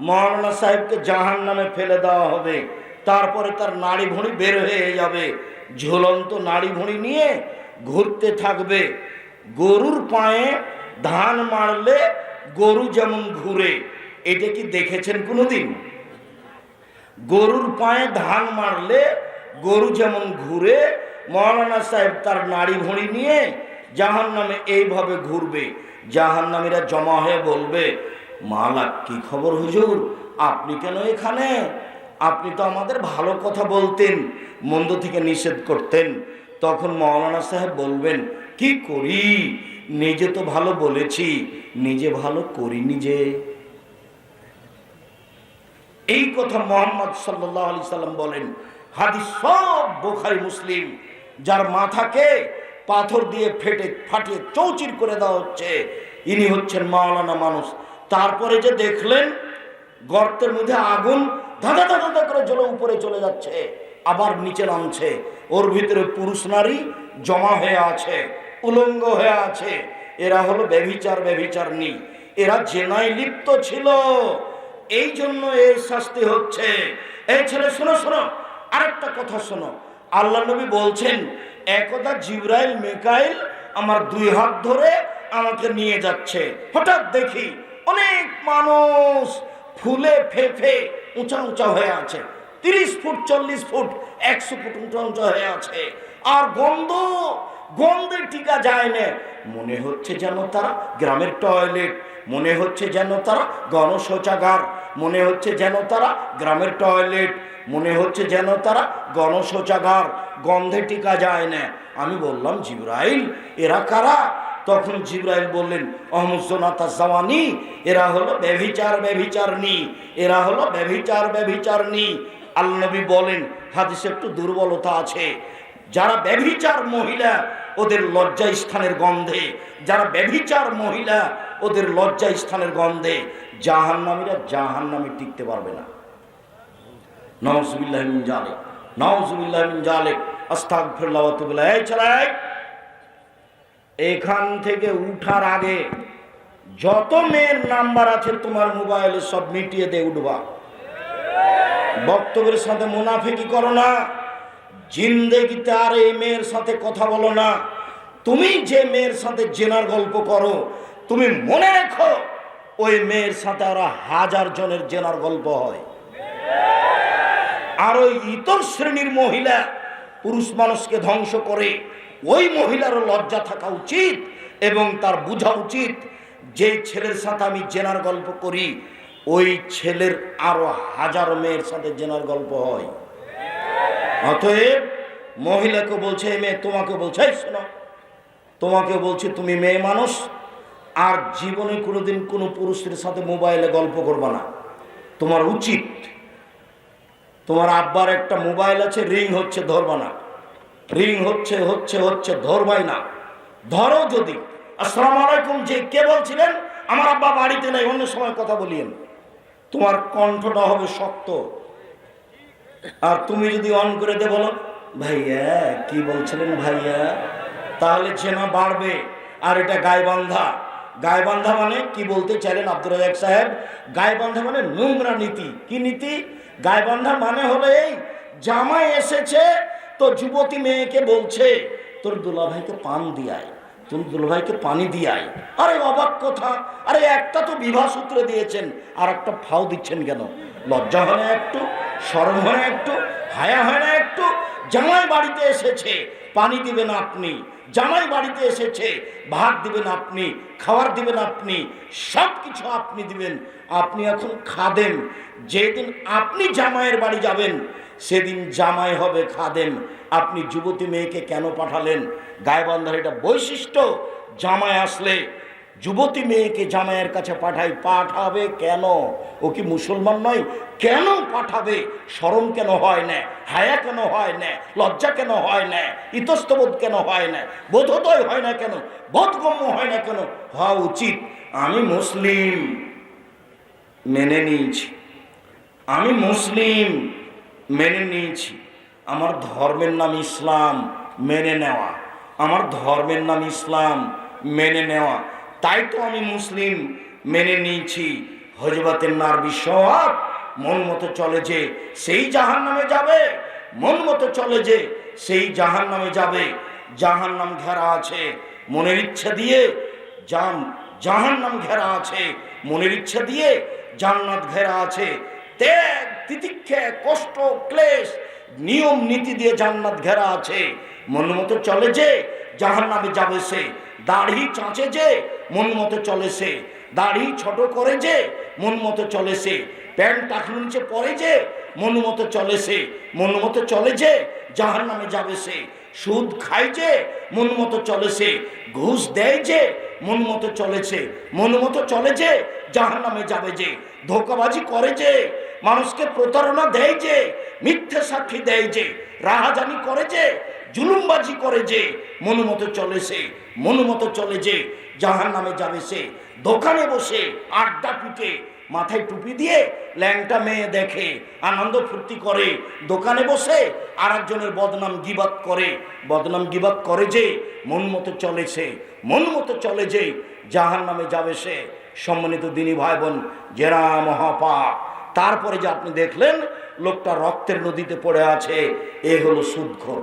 মাওলানা সাহেবকে জাহান্নামে ফেলে দেওয়া হবে, তারপরে তার নাড়ি ভুঁড়ি বের হয়ে যাবে, ঝুলন্ত নাড়ি ভুঁড়ি নিয়ে ঘুরতে থাকবে। গরুর পায়ে ধান মারলে গরু যেমন ঘুরে, এটা কি দেখেছেন কোনোদিন? গরুর পায়ে ধান মারলে গরু যেমন ঘুরে, মাওলানা সাহেব তার নাড়ি ভুঁড়ি নিয়ে জাহান্নামে এইভাবে ঘুরবে। জাহান্নামীরা জমা হয়ে বলবে, মালাক, কি খবর হুজুর, আপনি কেন এখানে? আপনি তো আমাদের ভালো কথা বলতেন, মন্দ থেকে নিষেধ করতেন। তখন মাওলানা সাহেব বলবেন, কি করি, নিজে তো ভালো বলেছি, নিজে ভালো করিনি যে। এই কথা মুহাম্মদ সাল্লাল্লাহু আলাইহি সাল্লাম বলেন, হাদিস সব বুখারী মুসলিম। যার মাথাকে পাথর দিয়ে ফাটিয়ে চৌচির করে দেওয়া হচ্ছে। ইনি হচ্ছেন মাওলানা মানুষ। তারপরে যে দেখলেন গর্তের মধ্যে আগুন ধাঁধা ধাঁধা ধাঁধা করে জ্বলে উপরে চলে যাচ্ছে, আবার নিচে নামছে। ওর ভিতরে পুরুষ নারী জমা হয়ে আছে, উলঙ্গ হয়ে আছে। এরা হলো ব্যভিচারনী, এরা জেনায় লিপ্ত ছিল, এই জন্য এই শাস্তি হচ্ছে। এই ছেলে শোনো শোনো, আরেকটা কথা শোনো। আল্লাহ নবী বলছেন, একদা জিবরাইল মিকাইল আমার 2 হাত ধরে আমাকে নিয়ে যাচ্ছে। হঠাৎ দেখি অনেক মানুষ ফুলে ফেফে উঁচা উঁচা হয়ে আছে, 30 ফুট 40 ফুট 100 ফুট উঁচা উঁচা হয়ে আছে। আর গন্ধে টিকা যায় না। মনে হচ্ছে যেন তারা গ্রামের টয়লেট, মনে হচ্ছে যেন তারা গণশৌচাগার, মনে হচ্ছে যেন তারা গ্রামের টয়লেট, মনে হচ্ছে যেন তারা গণশৌচাগার, গন্ধে টিকা যায় না। আমি বললাম, জিবরাইল এরা কারা? তখন জিবরাইল বললেন, অহমুজনাতা জাওয়ানি, এরা হলো ব্যভিচারনী, এরা হলো ব্যভিচারনী। আল্লাহ নবী বলেন, হাদিসে একটু দুর্বলতা আছে, যারা ব্যভিচার মহিলা ওদের লজ্জা স্থানের গন্ধে, যারা ব্যভিচার মহিলা ওদের লজ্জা স্থানের গন্ধে জাহান্নামীরা জাহান্নামে টিকতে পারবে না। নাউজুবিল্লাহি মিন যালিক, নাউজুবিল্লাহি মিন যালিক, আস্তাগফিরুল্লাহ ওয়া আতুবু ইলাইহি। এই ছেলে, এখান থেকে উঠার আগে যত মেয়ের নাম্বার আছে তোমার মোবাইলে সব মিটিয়ে দিয়ে উঠবা। বক্তব্যের সাথে মুনাফিকি করো না, জিন্দেগিতে আর এই মেয়ের সাথে কথা বলো না। তুমি যে মেয়ের সাথে জেনার গল্প করো, তুমি মনে রেখো ওই মেয়ের সাথে আরো 1000 জনের জেনার গল্প হয়। আর ওই ইতর শ্রেণীর মহিলা পুরুষ মানুষকে ধ্বংস করে, ওই মহিলারও লজ্জা থাকা উচিত এবং তার বোঝা উচিত যে ছেলের সাথে আমি জেনার গল্প করি, ওই ছেলের আরো 1000 মেয়ের সাথে জেনার গল্প হয়। অতএব মহিলাকে বলছে, এই মেয়ে তোমাকে বলছে, শোনো, তোমাকে বলছে তুমি মেয়ে মানুষ, আর জীবনে কোনোদিন কোনো পুরুষের সাথে মোবাইলে গল্প করবা না। তোমার উচিত, তোমার আব্বার একটা মোবাইল আছে, রিং হচ্ছে, ধরবা না। রিং হচ্ছে ধরবাই না। ধরো যদি, আসসালামু আলাইকুম, যে কে বলছিলেন? আমার আব্বা বাড়িতে নেই, অন্য সময় কথা বলিয়েন। তোমার কণ্ঠটা হবে শক্ত। আর তুমি যদি অন করে দে বলো, ভাইয়া কি বলছিলেন ভাইয়া, তাহলে জেনা বাড়বে। আর এটা গায়বান্ধা মানে কি বলতে চাইলেন আব্দুর রাজ্জাক সাহেব? গায়বান্ধা মানে নোংরা নীতি। কি নীতি? গায়বান্ধা মানে হলো এই, জামাই এসেছে তো যুবতী মেয়েকে বলছে, তোর দুলাভাইকে পান দিয়াই, তোর দুলাভাইকে পানি দিয়াই। আরে অবাক কথা, আরে একটা তো বিবাহ সূত্রে দিয়েছেন, আর একটা ফাও দিচ্ছেন কেন? লজ্জা হয় না একটু? শরম হয় না একটু? হায়া হয় না একটু? জামাই বাড়িতে এসেছে, পানি দিবেন আপনি। জামাই বাড়িতে এসেছে, ভাত দিবেন আপনি, খাবার দিবেন আপনি, সব কিছু আপনি দিবেন। আপনি এখন খাদেম। যেদিন আপনি জামাইয়ের বাড়ি যাবেন সেদিন জামাই হবে খাদেম। আপনি যুবতী মেয়েকে কেন পাঠালেন? গায়বান্ধার এটা বৈশিষ্ট্য। জামাই আসলে যুবতী মেয়েকে জামাইয়ের কাছে পাঠাবে কেন? ও কি মুসলমান নয়? কেন পাঠাবে? শরম কেন হয় না? হায়া কেন হয় না? লজ্জা কেন হয় না? ইতস্তবোধ কেন হয় না? বোধোদয় হয় না কেন? বোধগম্য হয় না কেন? হওয়া উচিত। আমি মুসলিম, মেনে নিয়েছি। আমি মুসলিম, মেনে নিয়েছি। আমার ধর্মের নাম ইসলাম, মেনে নেওয়া। আমার ধর্মের নাম ইসলাম, মেনে নেওয়া। তাই তো আমি মুসলিম, মেনে নিয়েছি। হযরতে নারবি সওয়াব মন মতো চলে যে সেই জাহান্নামে যাবে, মন মতো চলে যে সেই জাহান্নামে যাবে। জাহান্নাম ঘেরা আছে মনের ইচ্ছা দিয়ে, জাহান্নাম ঘেরা আছে মনের ইচ্ছা দিয়ে, জান্নাত ঘেরা আছে ত্যাগ তিতিক্ষা কষ্ট ক্লেশ নিয়ম নীতি দিয়ে জান্নাত ঘেরা আছে। মন মতো চলে যে জাহান্নামে যাবে সে। দাড়ি চাঁচে যে মন মতো চলে সে, দাড়ি ছোট করে যে মন মতো চলে সে, প্যান্ট টাকলু নিচে পরে যে মন মতো চলে সে, মন মতো চলে যে জাহান্নামে যাবে সে। সুদ খায় যে মন মতো চলে সে, ঘুষ দেয় যে মন মতো চলেছে, মন মতো চলে যে জাহান্নামে যাবে যে। ধোঁকাবাজি করে যে, মানুষকে প্রতারণা দেয় যে, মিথ্যে সাক্ষী দেয় যে, রাহাজানি করে যে, জুলুমবাজি করে যে, মনোমতো চলে সে, মনোমতো চলে যে, জাহান্নামে যাবে সে। দোকানে বসে আড্ডা পিটে, মাথায় টুপি দিয়ে ল্যাংটা মেয়ে দেখে, আনন্দ ফুর্তি করে, দোকানে বসে আর একজনের বদনাম গিবাত করে, বদনাম গিবাত করে যে, মন মতো চলে সে, মন মতো চলে যে, জাহান্নামে যাবে সে। সম্মানিত দিনী ভাই বোন, জেরা মহাপাপ। তারপরে যে আপনি দেখলেন লোকটা রক্তের নদীতে পড়ে আছে, এ হলো সুদখোর।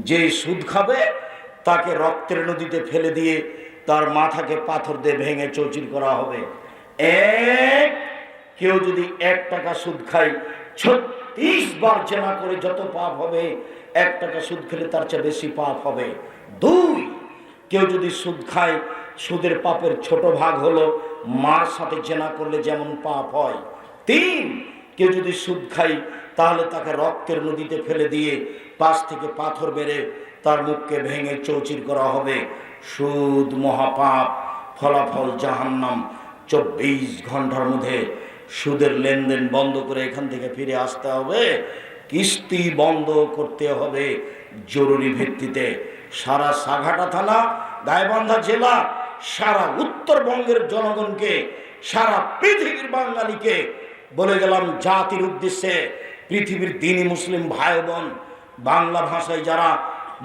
যে সুদ খাবে তাকে রক্তের নদীতে ফেলে দিয়ে তার মাথাকে পাথর দিয়ে ভেঙে চৌচির করা হবে। কেউ যদি 1 টাকা সুদ খায়, 36 বার জেনা করে যত পাপ হবে, 1 টাকা সুদ খেলে তার চেয়ে বেশি পাপ হবে। 2, কেউ যদি সুদ খায়, সুদের পাপের ছোট ভাগ হলো মার সাথে জেনা করলে যেমন পাপ হয়। 3, কেউ যদি সুদ খায় তাহলে তাকে রক্তের নদীতে ফেলে দিয়ে 5 থেকে পাথর বেড়ে তার মুখকে ভেঙে চৌচির করা হবে। সুদ মহাপাপ, ফলাফল জাহান্নাম। 24 ঘন্টার মধ্যে সুদের লেনদেন বন্ধ করে এখান থেকে ফিরে আসতে হবে। কিস্তি বন্ধ করতে হবে জরুরি ভিত্তিতে। সারা সাঘাটা থানা, গাইবান্ধা জেলা, সারা উত্তরবঙ্গের জনগণকে, সারা পৃথিবীর বাঙালিকে বলে গেলাম জাতির উদ্দেশ্যে, পৃথিবীর দ্বীনি মুসলিম ভাই বোন, বাংলা ভাষায় যারা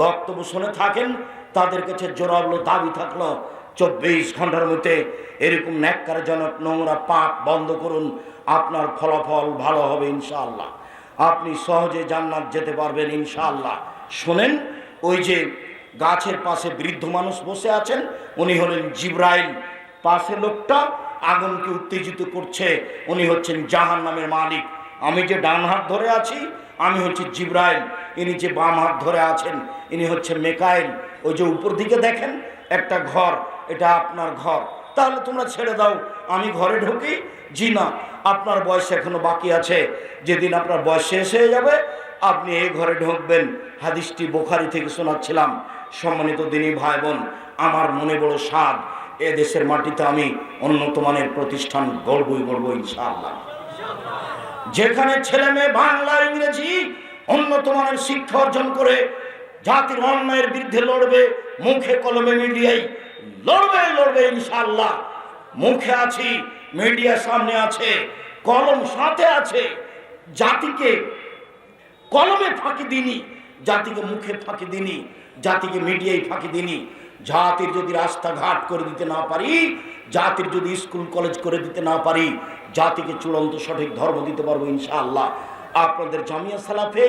বক্তব্য শুনে থাকেন তাদের কাছে জোরালো দাবি থাকলো, 24 ঘন্টার মধ্যে এরকম ন্যাক্কারজনক নোংরা পাপ বন্ধ করুন। আপনার ফলাফল ভালো হবে ইনশাআল্লাহ। আপনি সহজে জান্নাত যেতে পারবেন ইনশাআল্লাহ। শোনেন, ওই যে গাছের পাশে বৃদ্ধ মানুষ বসে আছেন, উনি হলেন জিব্রাইল। পাশে লোকটা আগুনকে উত্তেজিত করছে, উনি হচ্ছেন জাহান্নামের মালিক। আমি যে ডান হাত ধরে আছি, আমি হচ্ছি জিব্রাইল। ইনি যে বাম হাত ধরে আছেন, ইনি হচ্ছে মেকাইল। ওই যে উপর দিকে দেখেন একটা ঘর, এটা আপনার ঘর। তাহলে তোমরা ছেড়ে দাও, আমি ঘরে ঢুকি। জি না, আপনার বয়স এখনো বাকি আছে। যেদিন আপনার বয়স শেষ হয়ে যাবে, আপনি এই ঘরে ঢুকবেন। হাদিসটি বুখারী থেকে শোনাচ্ছিলাম। সম্মানিত দিনী ভাই বোন, আমার মনে বড় স্বাদ, এ দেশের মাটিতে আমি উন্নত মানের প্রতিষ্ঠান গড়বই ইনশাআল্লাহ। যেখানে ছেলে মেয়ে বাংলা ইংরেজি উন্নত মানের শিক্ষা অর্জন করে জাতির অন্যায়ের বিরুদ্ধে লড়বে, মুখে কলমে মিডিয়ায় লড়বে ইনশাআল্লাহ। মুখে আছি, মিডিয়া সামনে আছে, কলম সাথে আছে। জাতিকে কলমে ফাঁকি দিনি, জাতিকে মুখে ফাঁকি দিনি, জাতিকে মিডিয়ায় ফাঁকি দিনি। জাতির যদি রাস্তাঘাট করে দিতে না পারি, জাতির যদি স্কুল কলেজ করে দিতে না পারি, জাতিকে চূড়ান্ত সঠিক ধর্ম দিতে পারবো ইনশাআল্লাহ। আপনাদের জামিয়া সালাফে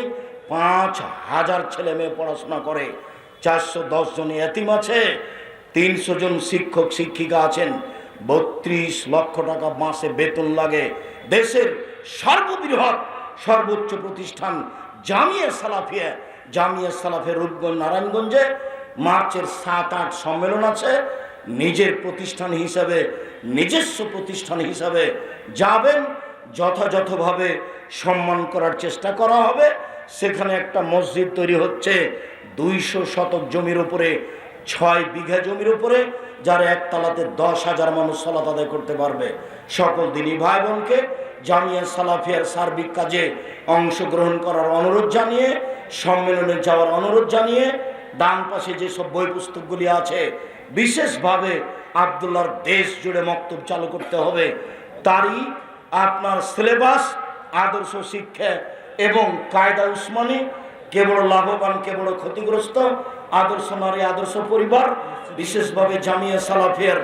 5000 ছেলে মেয়ে পড়াশোনা করে, 410 জন এতিম আছে, 300 জন শিক্ষক শিক্ষিকা আছেন, 32 লক্ষ টাকা মাসে বেতন লাগে। দেশের সর্ববৃহৎ সর্বোচ্চ প্রতিষ্ঠান জামিয়া সালাফিয়া। জামিয়া সালাফের রূপগঞ্জ নারায়ণগঞ্জে মার্চের 7-8 সম্মেলন আছে। নিজের প্রতিষ্ঠান হিসাবে, নিজস্ব প্রতিষ্ঠান হিসাবে যাবেন, যথাযথভাবে সম্মান করার চেষ্টা করা হবে। সেখানে একটা মসজিদ তৈরি হচ্ছে 200 শতক জমির উপরে, 6 বিঘা জমির উপরে, যার একতলাতে 10,000 মানুষ সালাত আদায় করতে পারবে। সকল দিনী ভাই বোনকে জামিয়া সালাফিয়ার সার্বিক কাজে অংশগ্রহণ করার অনুরোধ জানিয়ে, সম্মেলনে যাওয়ার অনুরোধ জানিয়ে, ডান পাশে যেসব বই পুস্তকগুলি আছে, বিশেষভাবে আব্দুল্লাহর দেশ জুড়ে মক্তব চালু করতে হবে। তারই আপনার সিলেবাস, আদর্শ শিক্ষা এবং কায়দা উসমানী, কে বড় লাভবান কে বড় ক্ষতিগ্রস্ত, আদর্শ নারী আদর্শ পরিবার, বিশেষভাবে জামিয়া সালাফিয়ার